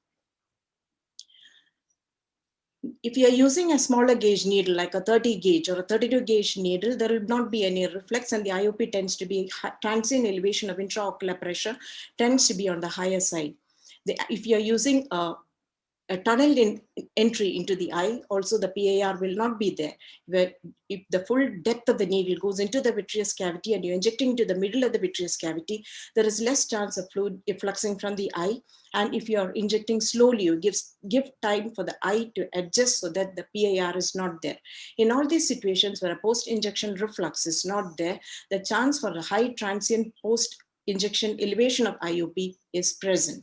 [SPEAKER 1] If you are using a smaller gauge needle, like a 30 gauge or a 32 gauge needle, there will not be any reflex, and the IOP tends to be transient elevation of intraocular pressure tends to be on the higher side. If you are using a tunnel entry into the eye, also the PIR will not be there. Where if the full depth of the needle goes into the vitreous cavity and you're injecting into the middle of the vitreous cavity, there is less chance of fluid effluxing from the eye. And if you're injecting slowly, you give time for the eye to adjust so that the PIR is not there. In all these situations where a post-injection reflux is not there, the chance for a high transient post-injection elevation of IOP is present.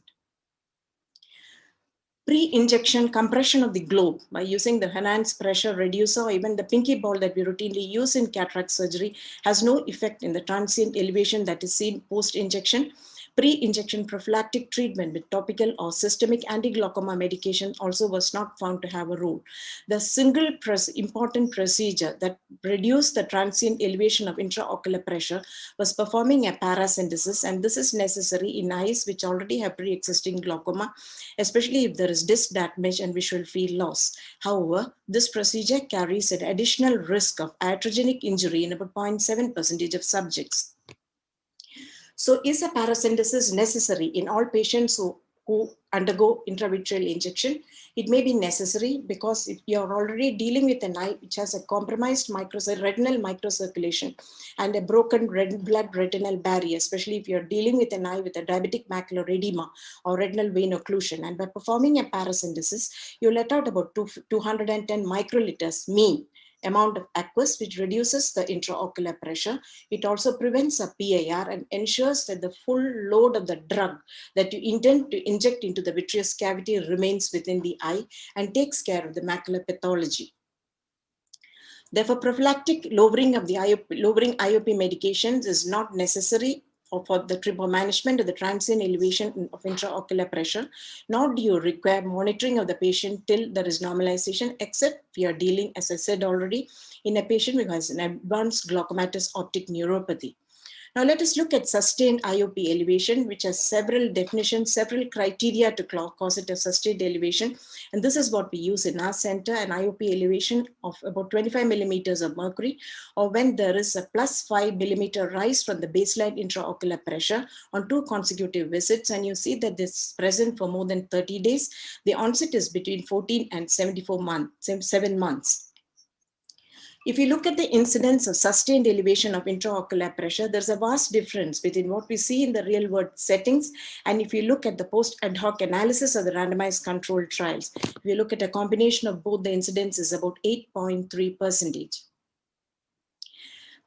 [SPEAKER 1] Pre-injection compression of the globe by using the enhanced pressure reducer or even the pinky ball that we routinely use in cataract surgery has no effect in the transient elevation that is seen post-injection. Pre-injection prophylactic treatment with topical or systemic anti-glaucoma medication also was not found to have a role. The single important procedure that reduced the transient elevation of intraocular pressure was performing a paracentesis, and this is necessary in eyes which already have pre-existing glaucoma, especially if there is disc damage and visual field loss. However, this procedure carries an additional risk of iatrogenic injury in about 0.7% of subjects. So is a paracentesis necessary in all patients who undergo intravitreal injection? It may be necessary because if you are already dealing with an eye which has a compromised retinal microcirculation and a broken red blood retinal barrier, especially if you're dealing with an eye with a diabetic macular edema or retinal vein occlusion, and by performing a paracentesis, you let out about 210 microliters mean amount of aqueous, which reduces the intraocular pressure. It also prevents a PIR and ensures that the full load of the drug that you intend to inject into the vitreous cavity remains within the eye and takes care of the macular pathology. Therefore, prophylactic lowering of the IOP medications is not necessary for the management of the transient elevation of intraocular pressure, nor do you require monitoring of the patient till there is normalization, except if you are dealing, as I said already, in a patient who has an advanced glaucomatous optic neuropathy. Now let us look at sustained IOP elevation, which has several definitions, several criteria to cause it a sustained elevation. And this is what we use in our center, an IOP elevation of about 25 millimeters of mercury, or when there is a +5 millimeter rise from the baseline intraocular pressure on 2 consecutive visits. And you see that this is present for more than 30 days. The onset is between 14 and 7 months. If you look at the incidence of sustained elevation of intraocular pressure, there's a vast difference between what we see in the real world settings. And if you look at the post ad hoc analysis of the randomized controlled trials, if you look at a combination of both, the incidence is about 8.3%.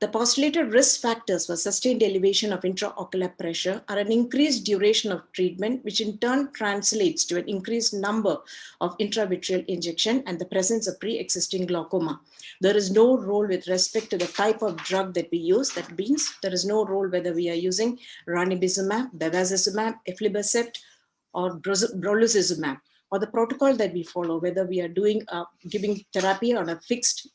[SPEAKER 1] The postulated risk factors for sustained elevation of intraocular pressure are an increased duration of treatment, which in turn translates to an increased number of intravitreal injection and the presence of pre-existing glaucoma. There is no role with respect to the type of drug that we use. That means there is no role whether we are using ranibizumab, bevacizumab, aflibercept, or brolucizumab, or the protocol that we follow, whether we are doing giving therapy on a fixed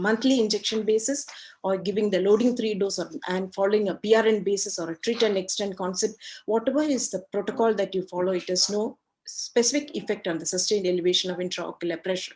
[SPEAKER 1] monthly injection basis or giving the loading 3 dose and following a PRN basis or a treat and extend concept, whatever is the protocol that you follow, it has no specific effect on the sustained elevation of intraocular pressure.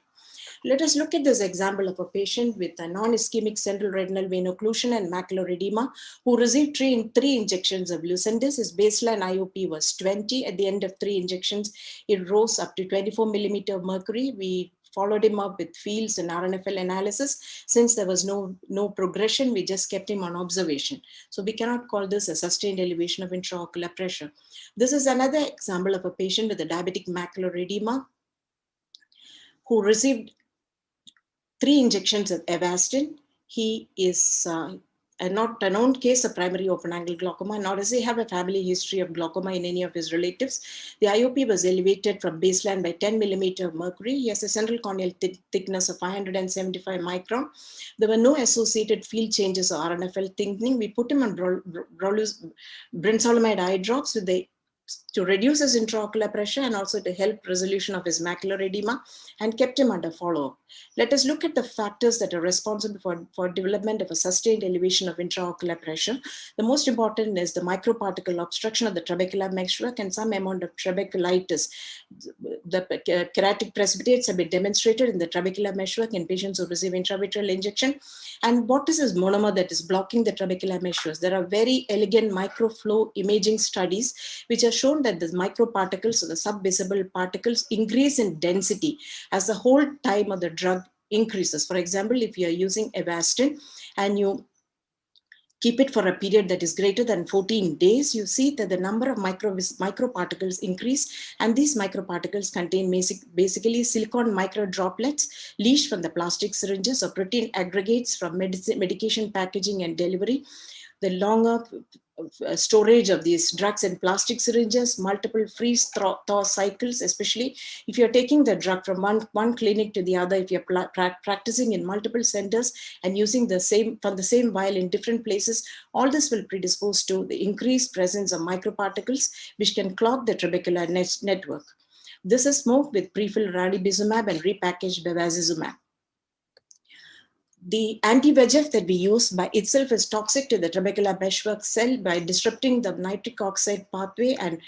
[SPEAKER 1] Let us look at this example of a patient with a non-ischemic central retinal vein occlusion and macular edema who received three injections of Lucentis. His baseline IOP was 20. At the end of 3 injections, it rose up to 24 millimeter of mercury. We followed him up with fields and RNFL analysis. Since there was no progression, we just kept him on observation. So we cannot call this a sustained elevation of intraocular pressure. This is another example of a patient with a diabetic macular edema who received 3 injections of Avastin. He is not a known case of primary open-angle glaucoma, nor does he have a family history of glaucoma in any of his relatives. The IOP was elevated from baseline by 10 millimeter of mercury. He has a central corneal thickness of 575 micron. There were no associated field changes or RNFL thickening. We put him on brinzolamide eye drops to reduce his intraocular pressure and also to help resolution of his macular edema, and kept him under follow-up. Let us look at the factors that are responsible for development of a sustained elevation of intraocular pressure. The most important is the microparticle obstruction of the trabecular meshwork and some amount of trabeculitis. The keratic precipitates have been demonstrated in the trabecular meshwork in patients who receive intravitreal injection. And what is this monomer that is blocking the trabecular meshwork? There are very elegant microflow imaging studies which have shown that the microparticles, or the subvisible particles, increase in density as the whole time of the drug increases. For example, if you are using Avastin and you keep it for a period that is greater than 14 days, you see that the number of microparticles increase, and these microparticles contain basically silicon microdroplets leached from the plastic syringes or protein aggregates from medication packaging and delivery. The longer storage of these drugs in plastic syringes, multiple freeze-thaw cycles, especially if you're taking the drug from one clinic to the other, if you're practicing in multiple centers and using the same vial in different places, all this will predispose to the increased presence of microparticles which can clog the trabecular network. This is smoked with prefilled ranibizumab and repackaged bevacizumab. The anti-VEGF that we use by itself is toxic to the trabecular meshwork cell by disrupting the nitric oxide pathway and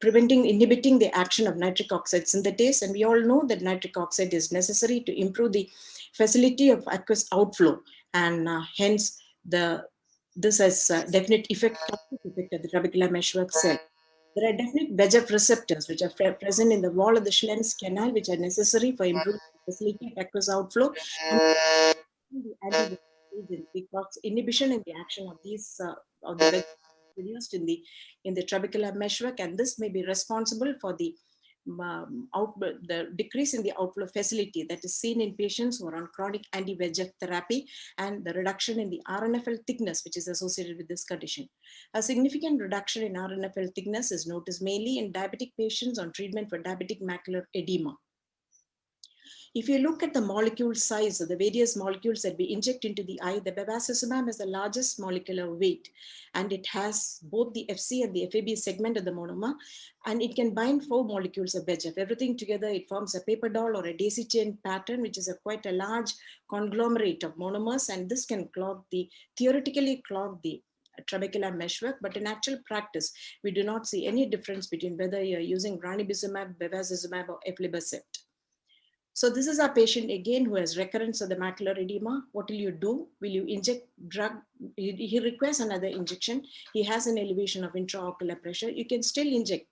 [SPEAKER 1] inhibiting the action of nitric oxide synthetase. And we all know that nitric oxide is necessary to improve the facility of aqueous outflow. And hence, this has definite toxic effect of the trabecular meshwork cell. There are definite VEGF receptors which are present in the wall of the Schlemm's canal, which are necessary for improving the facility of aqueous outflow. And the anti-VEGF agents, because inhibition in the action of these of the VEGF produced in the trabecular meshwork, and this may be responsible for the decrease in the outflow facility that is seen in patients who are on chronic anti-VEGF therapy, and the reduction in the RNFL thickness which is associated with this condition. A significant reduction in RNFL thickness is noticed mainly in diabetic patients on treatment for diabetic macular edema. If you look at the molecule size of the various molecules that we inject into the eye, the bevacizumab has the largest molecular weight, and it has both the FC and the FAB segment of the monomer, and it can bind 4 molecules of VEGF. Everything together, it forms a paper doll or a daisy chain pattern, which is quite a large conglomerate of monomers, and this can theoretically clog the trabecular meshwork, but in actual practice, we do not see any difference between whether you're using ranibizumab, bevacizumab, or aflibercept. So this is our patient again who has recurrence of the macular edema. What will you do? Will you inject drug? He requires another injection. He has an elevation of intraocular pressure. You can still inject.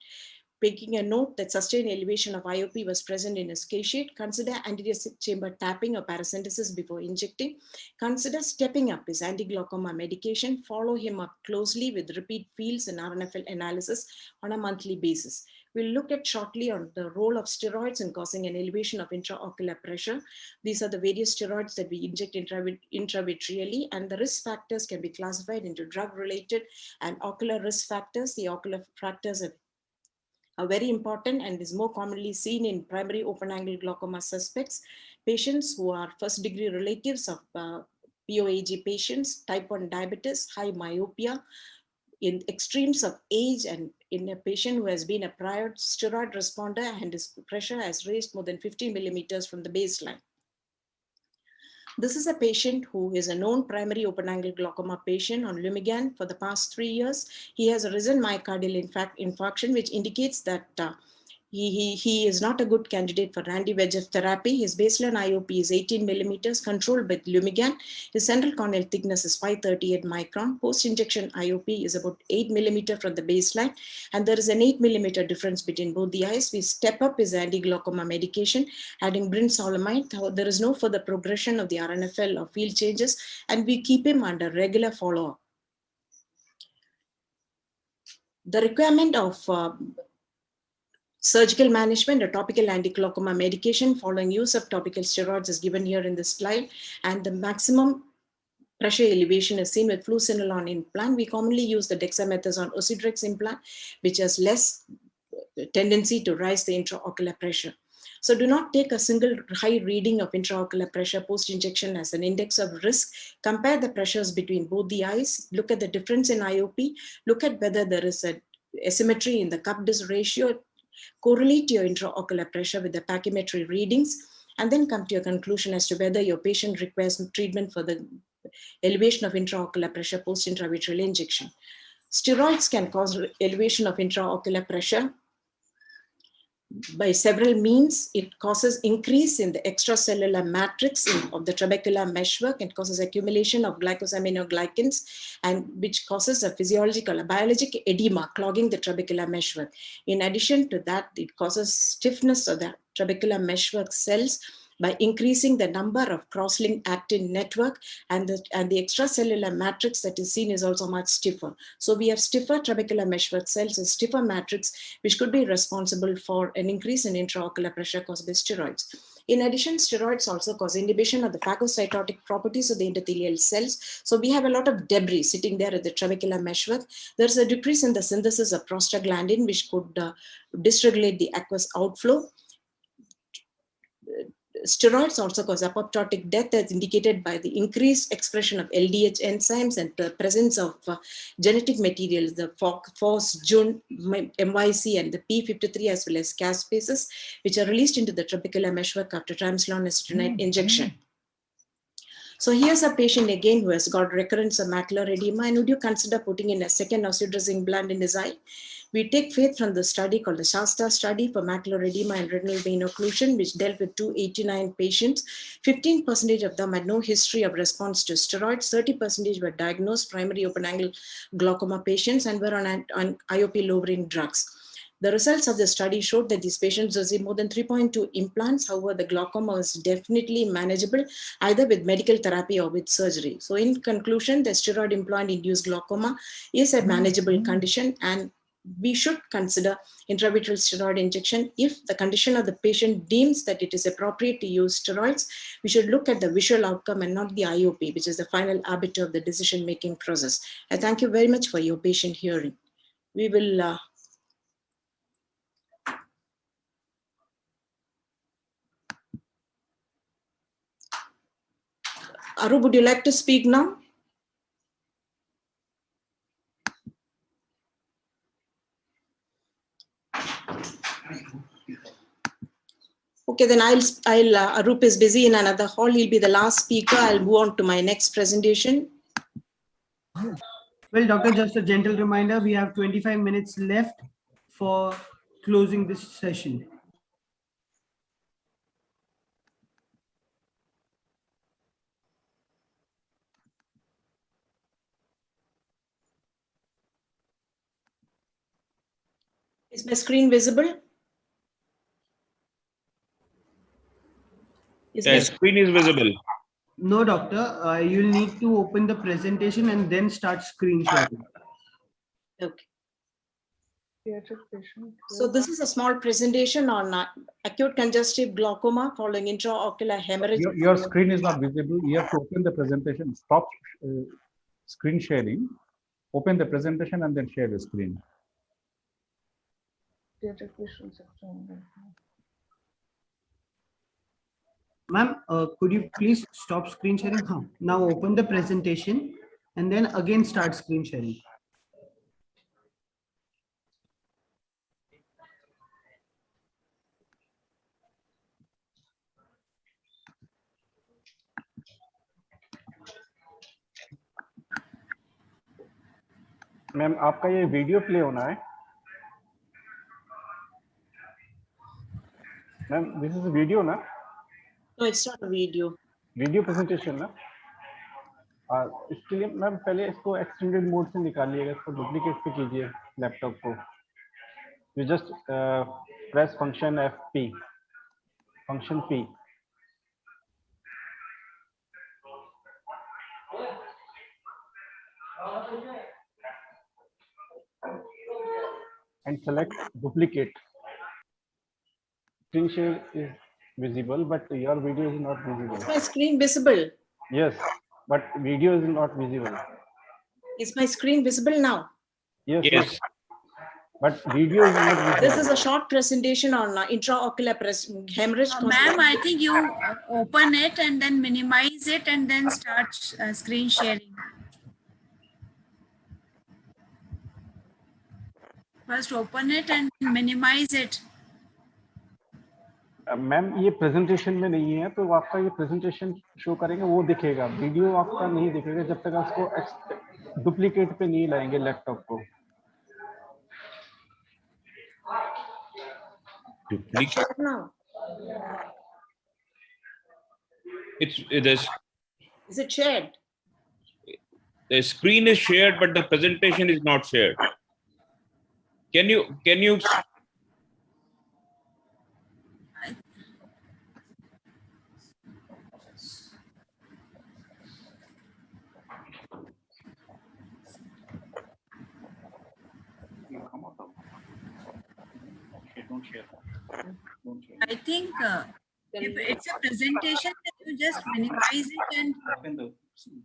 [SPEAKER 1] Making a note that sustained elevation of IOP was present in his caseate. Consider anterior chamber tapping or paracentesis before injecting. Consider stepping up his anti-glaucoma medication. Follow him up closely with repeat fields and RNFL analysis on a monthly basis. We'll look at shortly on the role of steroids in causing an elevation of intraocular pressure. These are the various steroids that we inject intravitreally, and the risk factors can be classified into drug-related and ocular risk factors. The ocular factors are very important and is more commonly seen in primary open-angle glaucoma suspects, patients who are first-degree relatives of POAG patients, type 1 diabetes, high myopia, in extremes of age and in a patient who has been a prior steroid responder and his pressure has raised more than 50 millimeters from the baseline. This is a patient who is a known primary open-angle glaucoma patient on Lumigan for the past 3 years. He has a recent myocardial infarction, which indicates that he is not a good candidate for anti-VEGF therapy. His baseline IOP is 18 millimeters, controlled by Lumigan. His central corneal thickness is 538 micron. Post-injection IOP is about 8 millimeter from the baseline, and there is an 8 millimeter difference between both the eyes. We step up his anti-glaucoma medication, adding brinzolamide. There is no further progression of the RNFL or field changes, and we keep him under regular follow-up. The requirement of surgical management or topical anti-glaucoma medication following use of topical steroids is given here in this slide, and the maximum pressure elevation is seen with fluocinolone implant. We commonly use the dexamethasone Osidrax implant, which has less tendency to rise the intraocular pressure. So do not take a single high reading of intraocular pressure post-injection as an index of risk. Compare the pressures between both the eyes, look at the difference in IOP, look at whether there is a asymmetry in the cup-disc ratio, correlate your intraocular pressure with the pachymetry readings, and then come to your conclusion as to whether your patient requires treatment for the elevation of intraocular pressure post-intravitreal injection. Steroids can cause elevation of intraocular pressure by several means. It causes increase in the extracellular matrix of the trabecular meshwork. It causes accumulation of glycosaminoglycans, and which causes a physiological, a biologic edema, clogging the trabecular meshwork. In addition to that, it causes stiffness of the trabecular meshwork cells by increasing the number of cross-linked actin network, and the extracellular matrix that is seen is also much stiffer. So we have stiffer trabecular meshwork cells and stiffer matrix, which could be responsible for an increase in intraocular pressure caused by steroids. In addition, steroids also cause inhibition of the phagocytotic properties of the endothelial cells. So we have a lot of debris sitting there at the trabecular meshwork. There's a decrease in the synthesis of prostaglandin, which could dysregulate the aqueous outflow. Steroids also cause apoptotic death, as indicated by the increased expression of LDH enzymes and the presence of genetic materials, the FOS, JUN, MYC, and the P53, as well as caspases, which are released into the trabecular meshwork after triamcinolone acetonide injection. So here's a patient again who has got recurrence of macular edema, and would you consider putting in a second oxydrasine implant in his eye? We take faith from the study called the Shasta study for macular edema and retinal vein occlusion, which dealt with 289 patients. 15% of them had no history of response to steroids. 30% were diagnosed primary open-angle glaucoma patients and were on IOP-lowering drugs. The results of the study showed that these patients received more than 3.2 implants. However, the glaucoma was definitely manageable either with medical therapy or with surgery. So in conclusion, the steroid implant-induced glaucoma is a manageable condition, and we should consider intravitreal steroid injection. If the condition of the patient deems that it is appropriate to use steroids, we should look at the visual outcome and not the IOP, which is the final arbiter of the decision-making process. I thank you very much for your patient hearing. We will Arup, would you like to speak now? Okay, then Arup is busy in another hall. He'll be the last speaker. I'll move on to my next presentation.
[SPEAKER 7] Well, Doctor, just a gentle reminder, we have 25 minutes left for closing this session.
[SPEAKER 1] Is my screen visible?
[SPEAKER 8] Yes, screen is visible.
[SPEAKER 7] No, doctor, you'll need to open the presentation and then start screen sharing.
[SPEAKER 1] Okay. So this is a small presentation on acute congestive glaucoma following intraocular hemorrhage.
[SPEAKER 6] Your screen is not visible. You have to open the presentation, stop screen sharing, open the presentation, and then share the screen.
[SPEAKER 7] Ma'am, could you please stop screen sharing? Now open the presentation and then again start screen sharing.
[SPEAKER 4] Ma'am आपका ये video play होना है ma'am this is video ना
[SPEAKER 1] No, it's not a video.
[SPEAKER 4] Video presentation ना इसके लिए ma'am पहले इसको एक्सटेंडेड मोड से निकालिएगा इसको डुप्लीकेट पे कीजिए लैपटॉप को you just press function F function P and select duplicate. Screen share is visible, but your video is not visible.
[SPEAKER 1] Is my screen visible?
[SPEAKER 4] Yes, but video is not visible.
[SPEAKER 1] Is my screen visible now?
[SPEAKER 4] Yes,
[SPEAKER 8] Yes.
[SPEAKER 4] but video is not visible.
[SPEAKER 1] This is a short presentation on intraocular hemorrhage.
[SPEAKER 2] Ma'am, I think you open it and then minimize it and then start screen sharing. First open it and minimize it.
[SPEAKER 4] Ma'am ये presentation में नहीं है तो आपका ये presentation show करेंगे वो दिखेगा वीडियो आपका नहीं दिखेगा जब तक आप उसको डुप्लीकेट पे नहीं लाएंगे लैपटॉप को
[SPEAKER 8] Duplicate.
[SPEAKER 1] Now, is it shared?
[SPEAKER 8] The screen is shared, but the presentation is not shared. Can you
[SPEAKER 2] I think if it's a presentation, then you just minimize it and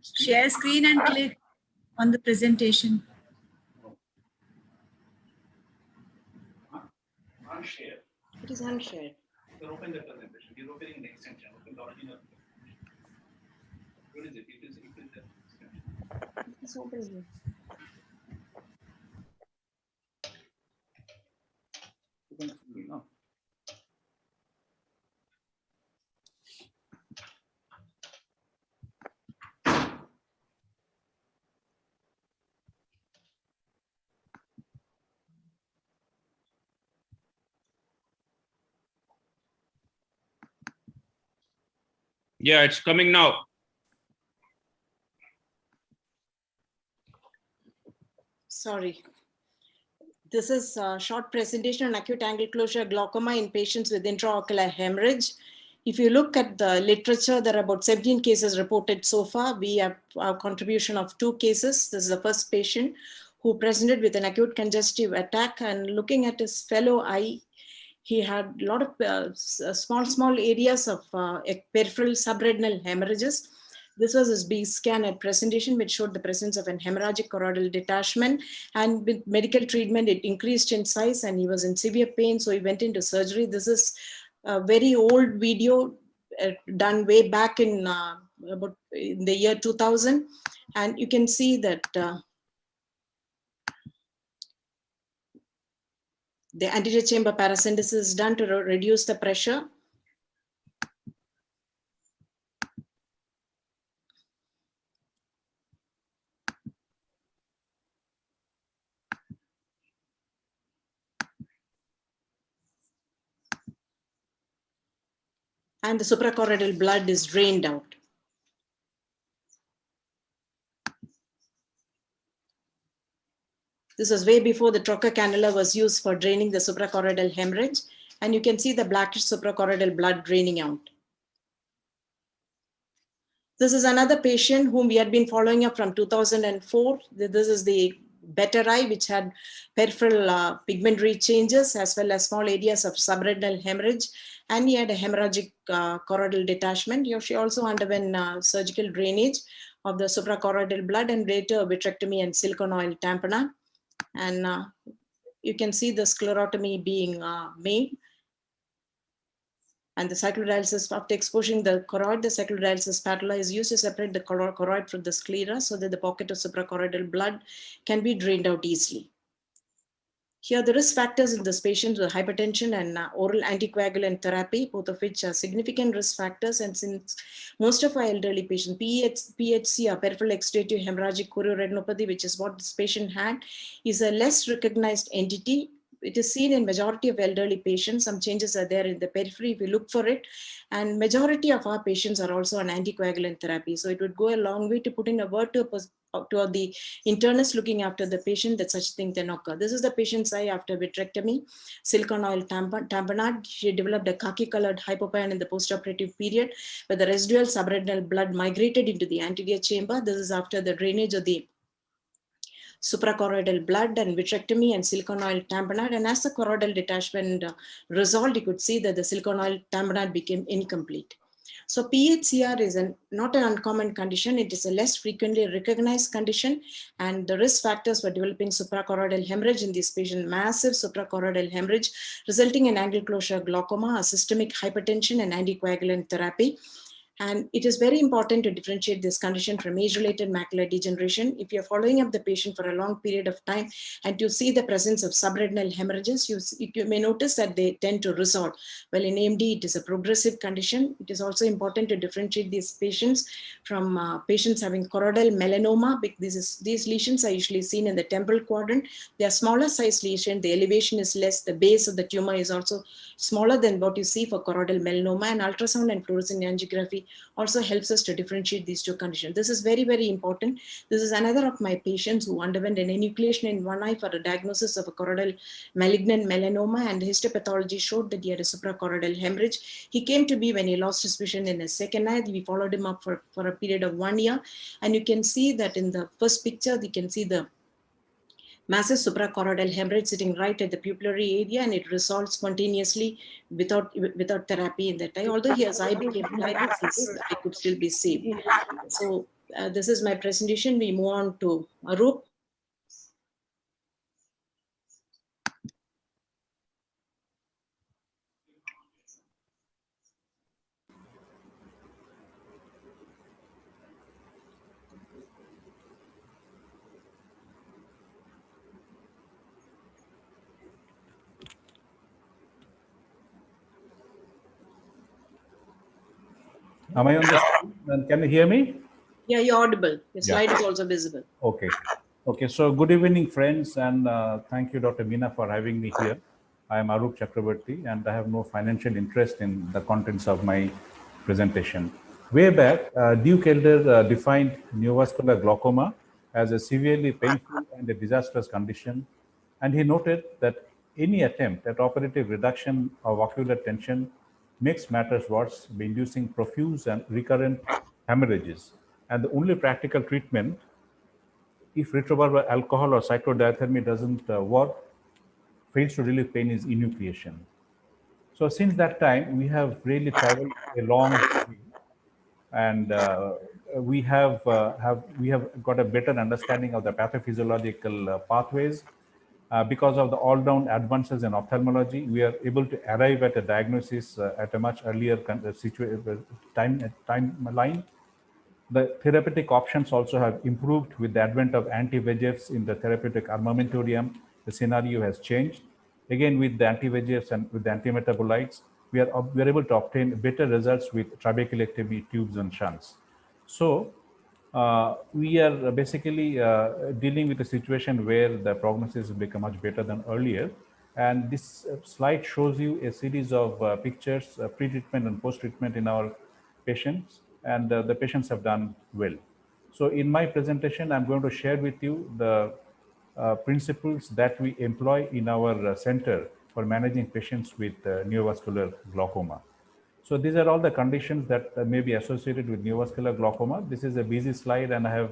[SPEAKER 2] share screen and click on the presentation.
[SPEAKER 1] It is unshared.
[SPEAKER 6] You're opening the presentation. You're opening an extension. Open the original. What is it? It is the extension.
[SPEAKER 1] It's open here.
[SPEAKER 6] Open fully, no?
[SPEAKER 8] Yeah, it's coming now.
[SPEAKER 1] Sorry. This is a short presentation on acute angle closure glaucoma in patients with intraocular hemorrhage. If you look at the literature, there are about 17 cases reported so far. We have a contribution of 2 cases. This is the first patient who presented with an acute congestive attack, and looking at his fellow eye, he had a lot of small areas of peripheral subretinal hemorrhages. This was his B scan at presentation, which showed the presence of an hemorrhagic choroidal detachment. And with medical treatment, it increased in size and he was in severe pain. So he went into surgery. This is a very old video done way back in about in the year 2000. And you can see that the anterior chamber paracentesis is done to reduce the pressure. And the suprachoroidal blood is drained out. This was way before the trocar cannula was used for draining the suprachoroidal hemorrhage. And you can see the blackish suprachoroidal blood draining out. This is another patient whom we had been following up from 2004. This is the better eye, which had peripheral pigmentary changes as well as small areas of subretinal hemorrhage. And he had a hemorrhagic choroidal detachment. She also underwent surgical drainage of the suprachoroidal blood and later vitrectomy and silicone oil tamponade. And you can see the sclerotomy being made. And the cyclodialysis, after exposing the choroid, the cyclodialysis spatula is used to separate the choroid from the sclera so that the pocket of suprachoroidal blood can be drained out easily. Here, the risk factors in this patient were hypertension and oral anticoagulant therapy, both of which are significant risk factors. And since most of our elderly patients, PHC, or peripheral exudative hemorrhagic chorioretinopathy, which is what this patient had, is a less recognized entity. It is seen in majority of elderly patients. Some changes are there in the periphery if we look for it. And majority of our patients are also on anticoagulant therapy. So it would go a long way to put in a word to the internist looking after the patient that such thing can occur. This is the patient's eye after vitrectomy, silicone oil tamponade. She developed a khaki-colored hypopyon in the postoperative period, where the residual subretinal blood migrated into the anterior chamber. This is after the drainage of the suprachoroidal blood and vitrectomy and silicone oil tamponade. And as the choroidal detachment resolved, you could see that the silicone oil tamponade became incomplete. So PHCR is not an uncommon condition. It is a less frequently recognized condition, and the risk factors for developing suprachoroidal hemorrhage in this patient: massive suprachoroidal hemorrhage resulting in angle closure glaucoma, systemic hypertension, and anticoagulant therapy. And it is very important to differentiate this condition from age-related macular degeneration. If you're following up the patient for a long period of time and you see the presence of subretinal hemorrhages, you may notice that they tend to resolve. Well, in AMD, it is a progressive condition. It is also important to differentiate these patients from patients having choroidal melanoma. These lesions are usually seen in the temporal quadrant. They are smaller size lesion. The elevation is less. The base of the tumor is also smaller than what you see for choroidal melanoma, and ultrasound and fluorescent angiography also helps us to differentiate these two conditions. This is very, very important. This is another of my patients who underwent an enucleation in one eye for a diagnosis of a choroidal malignant melanoma, and histopathology showed that he had a suprachoroidal hemorrhage. He came to me when he lost his vision in his second eye. We followed him up for a period of 1 year, and you can see that in the first picture, you can see the massive suprachoroidal hemorrhage sitting right at the pupillary area, and it resolved spontaneously without therapy in that eye. Although his eye became blind, his eye could still be saved. So this is my presentation. We move on to Arup.
[SPEAKER 6] Am I on the screen? Can you hear me?
[SPEAKER 1] Yeah, you're audible. Your slide is also visible.
[SPEAKER 6] Okay. Okay. So good evening, friends, and thank you, Dr. Meena, for having me here. I am Arup Chakrabarty, and I have no financial interest in the contents of my presentation. Way back, Duke Elder defined neovascular glaucoma as a severely painful and a disastrous condition, and he noted that any attempt at operative reduction of ocular tension makes matters worse by inducing profuse and recurrent hemorrhages. And the only practical treatment, if retroviral alcohol or cyclodiathermy doesn't work, fails to relieve pain, is enucleation. So since that time, we have really traveled a long way, and we have got a better understanding of the pathophysiological pathways. Because of the all-round advances in ophthalmology, we are able to arrive at a diagnosis at a much earlier timeline. The therapeutic options also have improved with the advent of anti-VEGFs in the therapeutic armamentarium. The scenario has changed. Again, with the anti-VEGFs and with the antimetabolites, we are able to obtain better results with trabeculectomy tubes and shunts. So we are basically dealing with a situation where the prognosis has become much better than earlier. And this slide shows you a series of pictures, pre-treatment and post-treatment in our patients, and the patients have done well. So in my presentation, I'm going to share with you the principles that we employ in our center for managing patients with neovascular glaucoma. So these are all the conditions that may be associated with neovascular glaucoma. This is a busy slide, and I have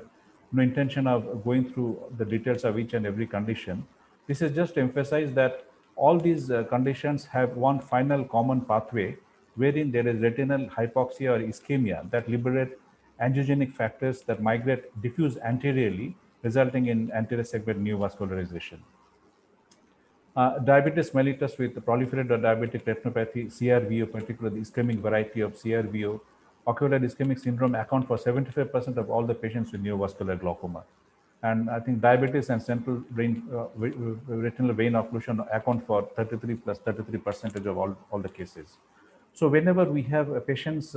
[SPEAKER 6] no intention of going through the details of each and every condition. This is just to emphasize that all these conditions have one final common pathway, wherein there is retinal hypoxia or ischemia that liberate angiogenic factors that migrate diffuse anteriorly, resulting in anterior segment neovascularization. Diabetes mellitus with proliferative diabetic retinopathy, CRVO, particularly the ischemic variety of CRVO, ocular ischemic syndrome account for 75% of all the patients with neovascular glaucoma. And I think diabetes and central retinal vein occlusion account for 33% of all the cases. So whenever we have patients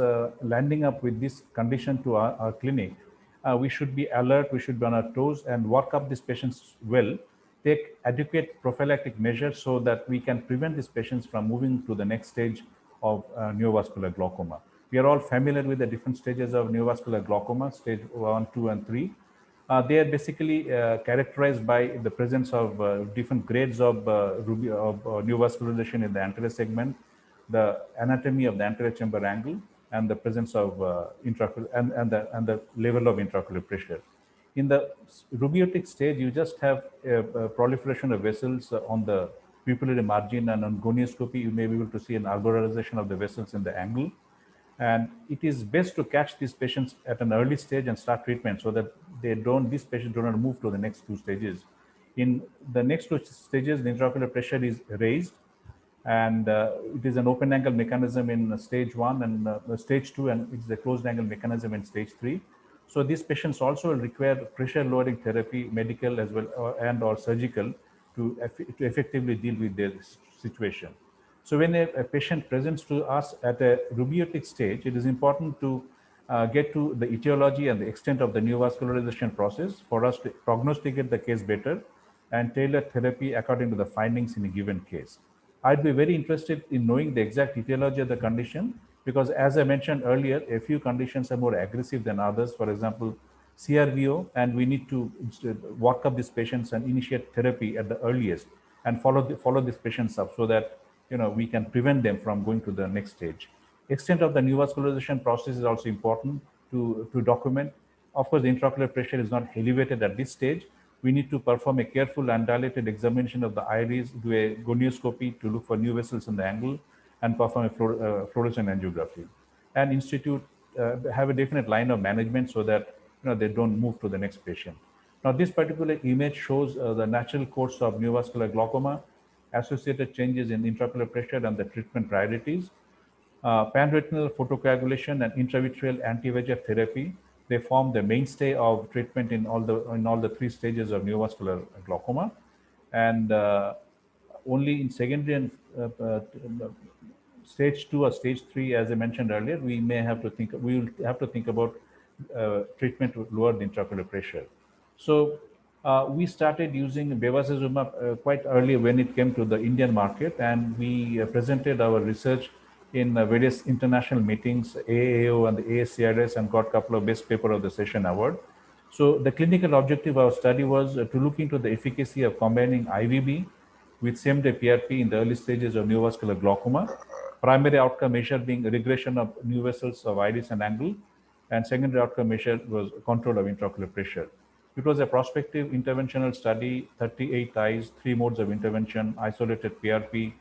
[SPEAKER 6] landing up with this condition to our clinic, we should be alert, we should be on our toes and work up these patients well, take adequate prophylactic measures so that we can prevent these patients from moving to the next stage of neovascular glaucoma. We are all familiar with the different stages of neovascular glaucoma, stage 1, 2, and 3. They are basically characterized by the presence of different grades of neovascularization in the anterior segment, the anatomy of the anterior chamber angle, and the presence of intraocular and the level of intraocular pressure. In the rubeotic stage, you just have a proliferation of vessels on the pupillary margin, and on gonioscopy, you may be able to see an arborization of the vessels in the angle. And it is best to catch these patients at an early stage and start treatment so that these patients do not move to the next two stages. In the next two stages, the intraocular pressure is raised, and it is an open angle mechanism in stage 1 and stage 2, and it's a closed angle mechanism in stage 3. So these patients also require pressure lowering therapy, medical as well and or surgical, to effectively deal with their situation. So when a patient presents to us at a rubeotic stage, it is important to get to the etiology and the extent of the neovascularization process for us to prognosticate the case better and tailor therapy according to the findings in a given case. I'd be very interested in knowing the exact etiology of the condition, because as I mentioned earlier, a few conditions are more aggressive than others. For example, CRVO, and we need to work up these patients and initiate therapy at the earliest and follow these patients up so that we can prevent them from going to the next stage. Extent of the neovascularization process is also important to document. Of course, the intraocular pressure is not elevated at this stage. We need to perform a careful and dilated examination of the iris, do a gonioscopy to look for new vessels in the angle, and perform a fluorescent angiography. And institute have a definite line of management so that they don't move to the next patient. Now, this particular image shows the natural course of neovascular glaucoma, associated changes in intraocular pressure, and the treatment priorities. Panretinal photocoagulation and intravitreal anti-VEGF therapy, they form the mainstay of treatment in all the three stages of neovascular glaucoma. And only in secondary and stage 2 or stage 3, as I mentioned earlier, we will have to think about treatment to lower the intraocular pressure. So we started using bevacizumab quite early when it came to the Indian market, and we presented our research in various international meetings, AAO and the ASCRS, and got a couple of best paper of the session award. So the clinical objective of our study was to look into the efficacy of combining IVB with same-day PRP in the early stages of neovascular glaucoma. Primary outcome measure being regression of new vessels of iris and angle, and secondary outcome measure was control of intraocular pressure. It was a prospective interventional study, 38 eyes, 3 modes of intervention, isolated PRP,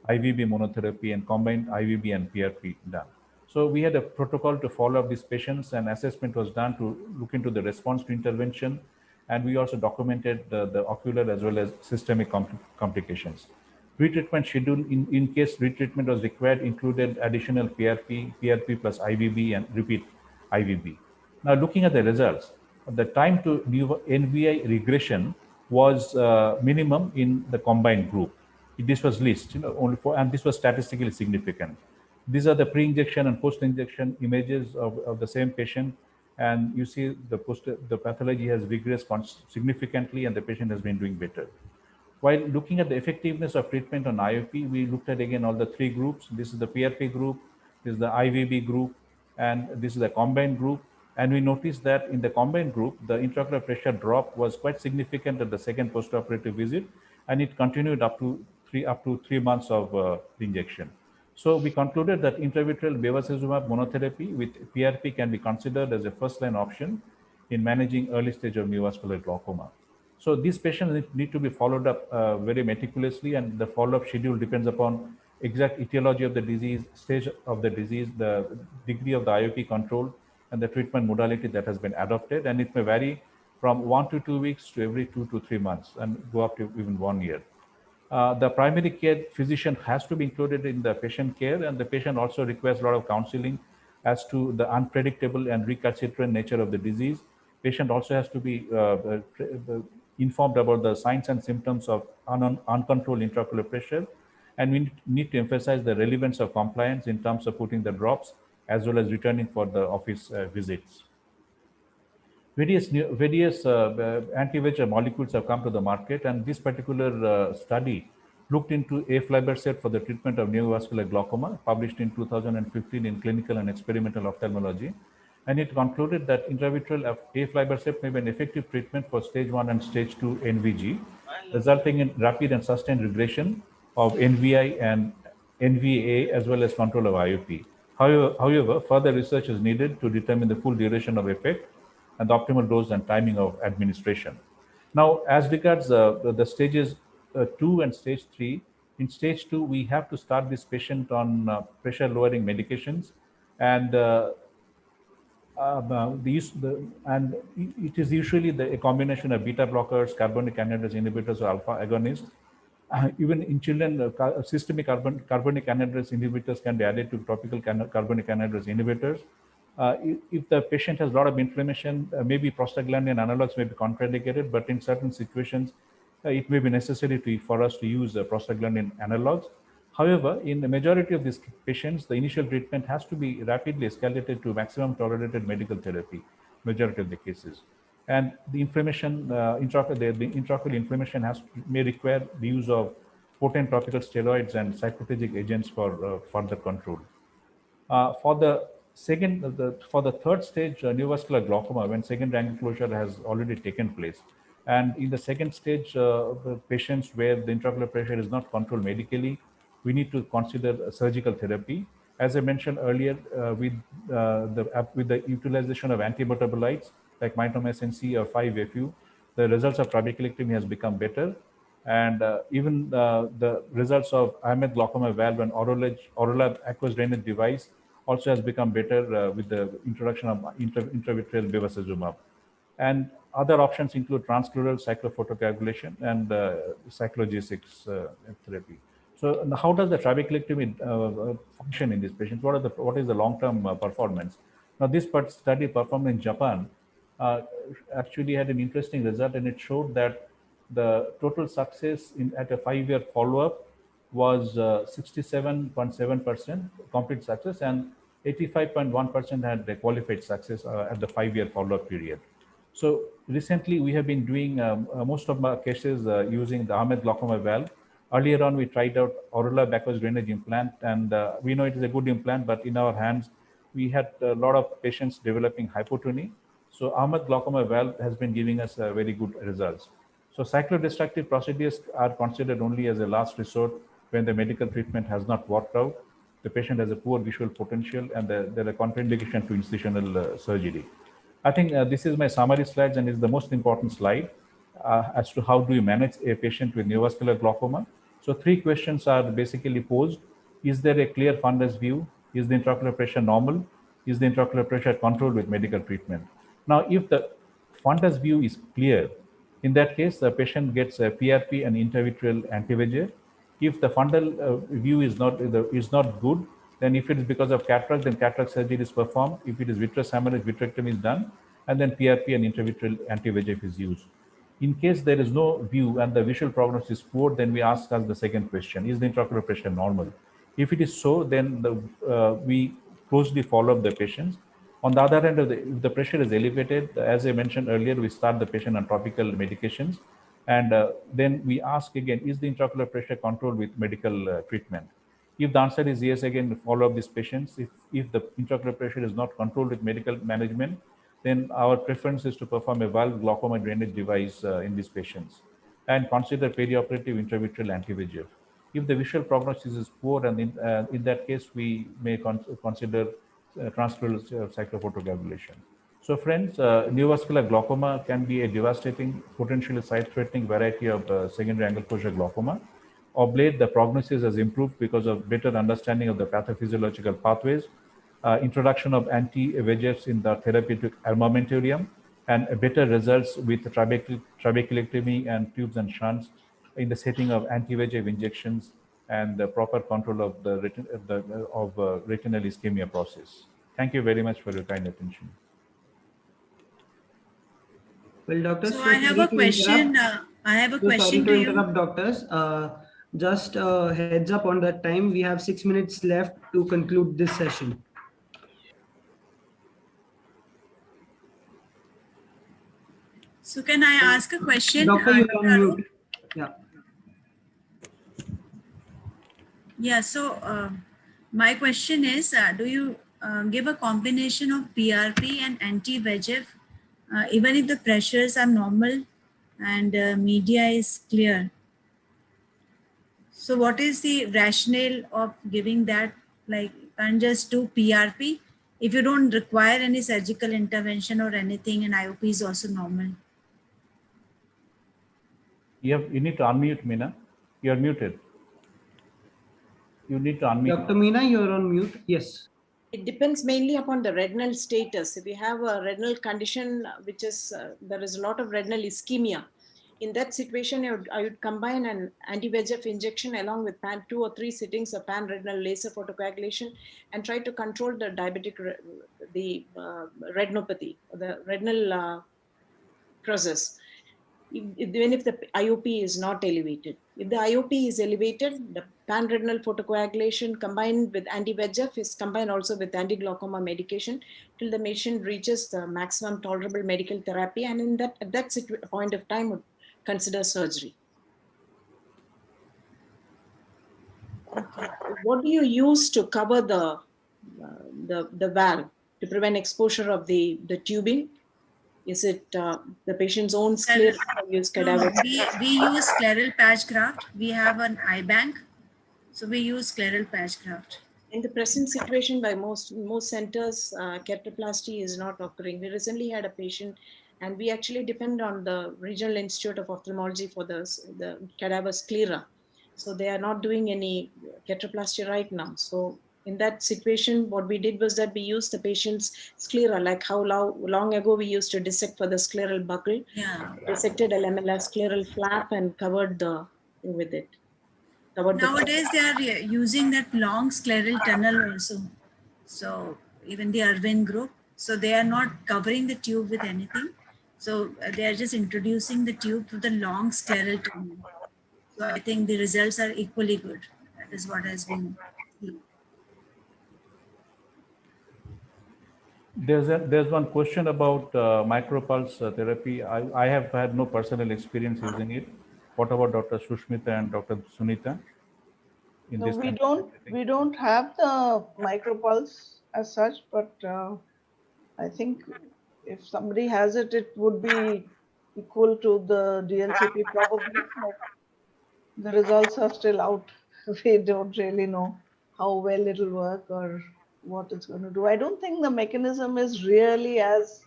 [SPEAKER 6] IVB monotherapy, and combined IVB and PRP done. So we had a protocol to follow up these patients, and assessment was done to look into the response to intervention. And we also documented the ocular as well as systemic complications. Retreatment schedule, in case retreatment was required, included additional PRP, PRP plus IVB, and repeat IVB. Now, looking at the results, the time to NVI regression was minimum in the combined group. This was least, only for, and this was statistically significant. These are the pre-injection and post-injection images of the same patient, and you see the pathology has regressed significantly, and the patient has been doing better. While looking at the effectiveness of treatment on IOP, we looked at again all the 3 groups. This is the PRP group, this is the IVB group, and this is the combined group. And we noticed that in the combined group, the intraocular pressure drop was quite significant at the second postoperative visit, and it continued up to 3 months of the injection. So we concluded that intravitreal bevacizumab monotherapy with PRP can be considered as a first-line option in managing early stage of neovascular glaucoma. So these patients need to be followed up very meticulously, and the follow-up schedule depends upon exact etiology of the disease, stage of the disease, the degree of the IOP control, and the treatment modality that has been adopted. And it may vary from 1 to 2 weeks to every 2 to 3 months, and go up to even 1 year. The primary care physician has to be included in the patient care, and the patient also requires a lot of counseling as to the unpredictable and recalcitrant nature of the disease, Patient also has to be informed about the signs and symptoms of uncontrolled intraocular pressure. And we need to emphasize the relevance of compliance in terms of putting the drops as well as returning for the office visits. Various anti-VEGF molecules have come to the market, and this particular study looked into aflibercept for the treatment of neovascular glaucoma, published in 2015 in Clinical and Experimental Ophthalmology. And it concluded that intravitreal aflibercept may be an effective treatment for stage 1 and stage 2 NVG, resulting in rapid and sustained regression of NVI and NVA as well as control of IOP. However, further research is needed to determine the full duration of effect and the optimal dose and timing of administration. Now, as regards the stages 2 and stage 3, in stage 2, we have to start this patient on pressure lowering medications, and it is usually a combination of beta blockers, carbonic anhydrase inhibitors, or alpha agonists. Even in children, systemic carbonic anhydrase inhibitors can be added to topical carbonic anhydrase inhibitors. If the patient has a lot of inflammation, maybe prostaglandin analogs may be contraindicated, but in certain situations, it may be necessary for us to use prostaglandin analogs. However, in the majority of these patients, the initial treatment has to be rapidly escalated to maximum tolerated medical therapy, majority of the cases. And the inflammation, the intraocular inflammation may require the use of potent topical steroids and cytotoxic agents for further control. For the third stage neovascular glaucoma, when secondary angle closure has already taken place, and in the second stage, the patients where the intraocular pressure is not controlled medically, we need to consider surgical therapy. As I mentioned earlier, with the utilization of antimetabolites like mitomycin C or 5-FU, the results of trabeculectomy has become better. And even the results of Ahmed glaucoma valve and Orolab aqueous drainage device also has become better with the introduction of intravitreal bevacizumab. And other options include transcranial cyclophotocoagulation and cyclo-G6 therapy. So how does the trabeculectomy function in these patients? What is the long-term performance? Now, this study performed in Japan actually had an interesting result, and it showed that the total success at a 5-year follow-up was 67.7% complete success, and 85.1% had the qualified success at the 5-year follow-up period. So recently we have been doing most of our cases using the Ahmed glaucoma valve. Earlier on, we tried out Orolab aqueous drainage implant, and we know it is a good implant, but in our hands, we had a lot of patients developing hypotony. So Ahmed glaucoma valve has been giving us very good results. So cyclodestructive procedures are considered only as a last resort when the medical treatment has not worked out, the patient has a poor visual potential, and there are contraindication to incisional surgery. I think this is my summary slides, and is the most important slide as to how do you manage a patient with neovascular glaucoma. So 3 questions are basically posed. Is there a clear fundus view? Is the intraocular pressure normal? Is the intraocular pressure controlled with medical treatment? Now, if the fundus view is clear, in that case, the patient gets a PRP and intravitreal anti-VEGF. If the fundal view is not good, then if it is because of cataract, then cataract surgery is performed. If it is vitreous hemorrhage, vitrectomy is done, and then PRP and intravitreal anti-VEGF is used. In case there is no view and the visual prognosis is poor, then we ask us the second question: is the intraocular pressure normal? If it is so, then we closely follow up the patients. On the other hand, if the pressure is elevated, as I mentioned earlier, we start the patient on topical medications, and then we ask again: is the intraocular pressure controlled with medical treatment? If the answer is yes, again follow up these patients. If the intraocular pressure is not controlled with medical management, then our preference is to perform a valve glaucoma drainage device in these patients, and consider perioperative intravitreal anti-VEGF. If the visual prognosis is poor, and in that case, we may consider transcranial cyclophotocoagulation. So friends, neovascular glaucoma can be a devastating, potentially sight-threatening variety of secondary angle closure glaucoma. Of late, the prognosis has improved because of better understanding of the pathophysiological pathways, introduction of anti-VEGFs in the therapeutic armamentarium, and better results with trabeculectomy and tubes and shunts in the setting of anti-VEGF injections and the proper control of the retinal ischemia process. Thank you very much for your kind attention.
[SPEAKER 7] Well, doctors,
[SPEAKER 2] So I have
[SPEAKER 7] sorry
[SPEAKER 2] a
[SPEAKER 7] to
[SPEAKER 2] question.
[SPEAKER 7] interrupt.
[SPEAKER 2] I have a
[SPEAKER 7] So sorry
[SPEAKER 2] question
[SPEAKER 7] to
[SPEAKER 2] to you.
[SPEAKER 7] interrupt, doctors. Just heads up on that time. We have 6 minutes left to conclude this session.
[SPEAKER 2] So can I ask a question?
[SPEAKER 7] Doctor, you're
[SPEAKER 2] Dr.
[SPEAKER 7] on
[SPEAKER 2] Arun?
[SPEAKER 7] mute. Yeah.
[SPEAKER 2] Yeah, so my question is, do you give a combination of PRP and anti-VEGF, even if the pressures are normal and media is clear? So what is the rationale of giving that? Like, you can't just do PRP if you don't require any surgical intervention or anything, and IOP is also normal.
[SPEAKER 6] You need to unmute, Meena. You're muted. You need to unmute.
[SPEAKER 7] Dr. Meena, you're on mute. Yes.
[SPEAKER 1] It depends mainly upon the retinal status. If you have a retinal condition, which is, there is a lot of retinal ischemia, in that situation, I would combine an anti-VEGF injection along with 2 or 3 sittings of pan-retinal laser photocoagulation and try to control the retinopathy, the retinal process. Even if the IOP is not elevated. If the IOP is elevated, the pan-retinal photocoagulation combined with anti-VEGF is combined also with anti-glaucoma medication till the patient reaches the maximum tolerable medical therapy, and in that, at that point of time would consider surgery. What do you use to cover the valve to prevent exposure of the tubing? Is it the patient's own sclera or use cadaver?
[SPEAKER 2] No, we use scleral patch graft. We have an eye bank, so we use scleral patch graft.
[SPEAKER 1] In the present situation, by most centers, keratoplasty is not occurring. We recently had a patient, and we actually depend on the Regional Institute of Ophthalmology for the cadaver sclera. So they are not doing any keratoplasty right now. So in that situation, what we did was that we used the patient's sclera, like how long ago we used to dissect for the scleral buckle.
[SPEAKER 2] Yeah.
[SPEAKER 1] Dissected a lamellar scleral flap and covered with it.
[SPEAKER 2] Nowadays, they are using that long scleral tunnel also. So even the Irwin group, so they are not covering the tube with anything. So they are just introducing the tube to the long scleral tunnel. So I think the results are equally good. That is what has been seen.
[SPEAKER 6] There's one question about micropulse therapy. I have had no personal experience using it. What about Dr. Sushmita and Dr. Sunita?
[SPEAKER 5] No, we don't have the micropulse as such, but I think if somebody has it, it would be equal to the DLCP probably. But the results are still out. We don't really know how well it'll work or what it's going to do. I don't think the mechanism is really as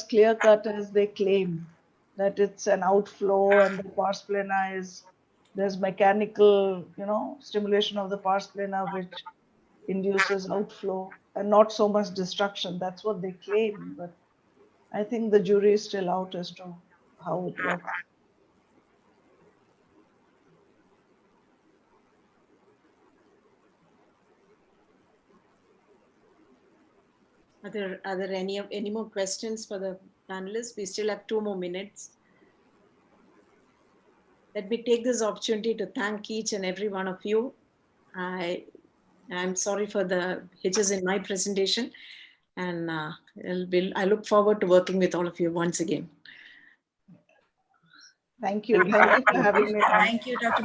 [SPEAKER 5] clear cut as they claim, that it's an outflow and the pars plana there's mechanical, stimulation of the pars plana which induces outflow and not so much destruction. That's what they claim, but I think the jury is still out as to how it works.
[SPEAKER 1] Are there any more questions for the panelists? We still have 2 more minutes. Let me take this opportunity to thank each and every one of you. I'm sorry for the hitches in my presentation, and I look forward to working with all of you once again.
[SPEAKER 5] Thank you. Thank you for having me.
[SPEAKER 2] Thank you, Dr.